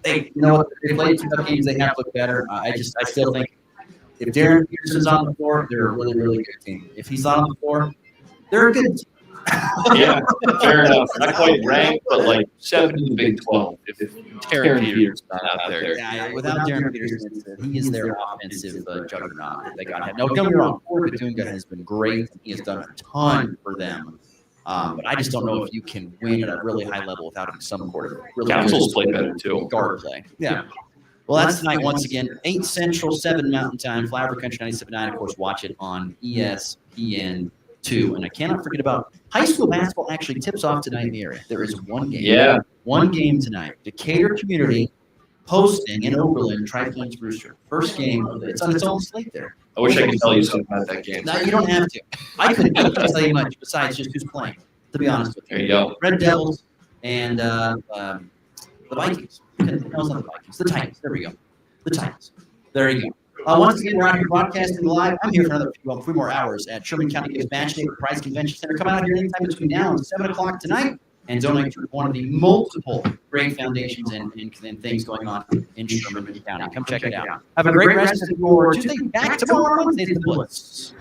they played 2 tough games. They have looked better. I still think if Darren Peterson's on the floor, they're a really, really good team. If he's not on the floor, they're a good team. Yeah, fair enough. Not quite ranked, but like 7 in the Big 12. If Darren Peterson's not out there. Yeah, without Darren Peterson, he is their offensive juggernaut that they got ahead. No, don't get me wrong. Ford Bethune has been great. He has done a ton for them. But I just don't know if you can win at a really high level without having some quarter. Council's play better, too. Guard play. Yeah. Well, that's tonight once again. 8 Central, 7 Mountain Time. Flower Country 97.9. Of course, watch it on ESPN2. And I cannot forget about high school basketball actually tips off tonight in the area. There is one game. Yeah. One game tonight. Decatur Community hosting in Oberlin, Tri-Plains Brewster. First game. It's on its own slate there. I wish I could tell you something about that game. No, you don't have to. I couldn't tell you much besides just who's playing, to be honest with you. There you go. Red Devils and the Vikings. No, it's not the Vikings. The Titans. There we go. The Titans. There you go. Once again, we're out here broadcasting live. I'm here for another 3 more hours at Sherman County Gives Match Day at Price Convention Center. Come out here anytime between now and 7 o'clock tonight and donate to one of the multiple great foundations and things going on in Sherman County. Come check it out. Have a great rest of your Tuesday. Back tomorrow. Wednesday, the Blitz.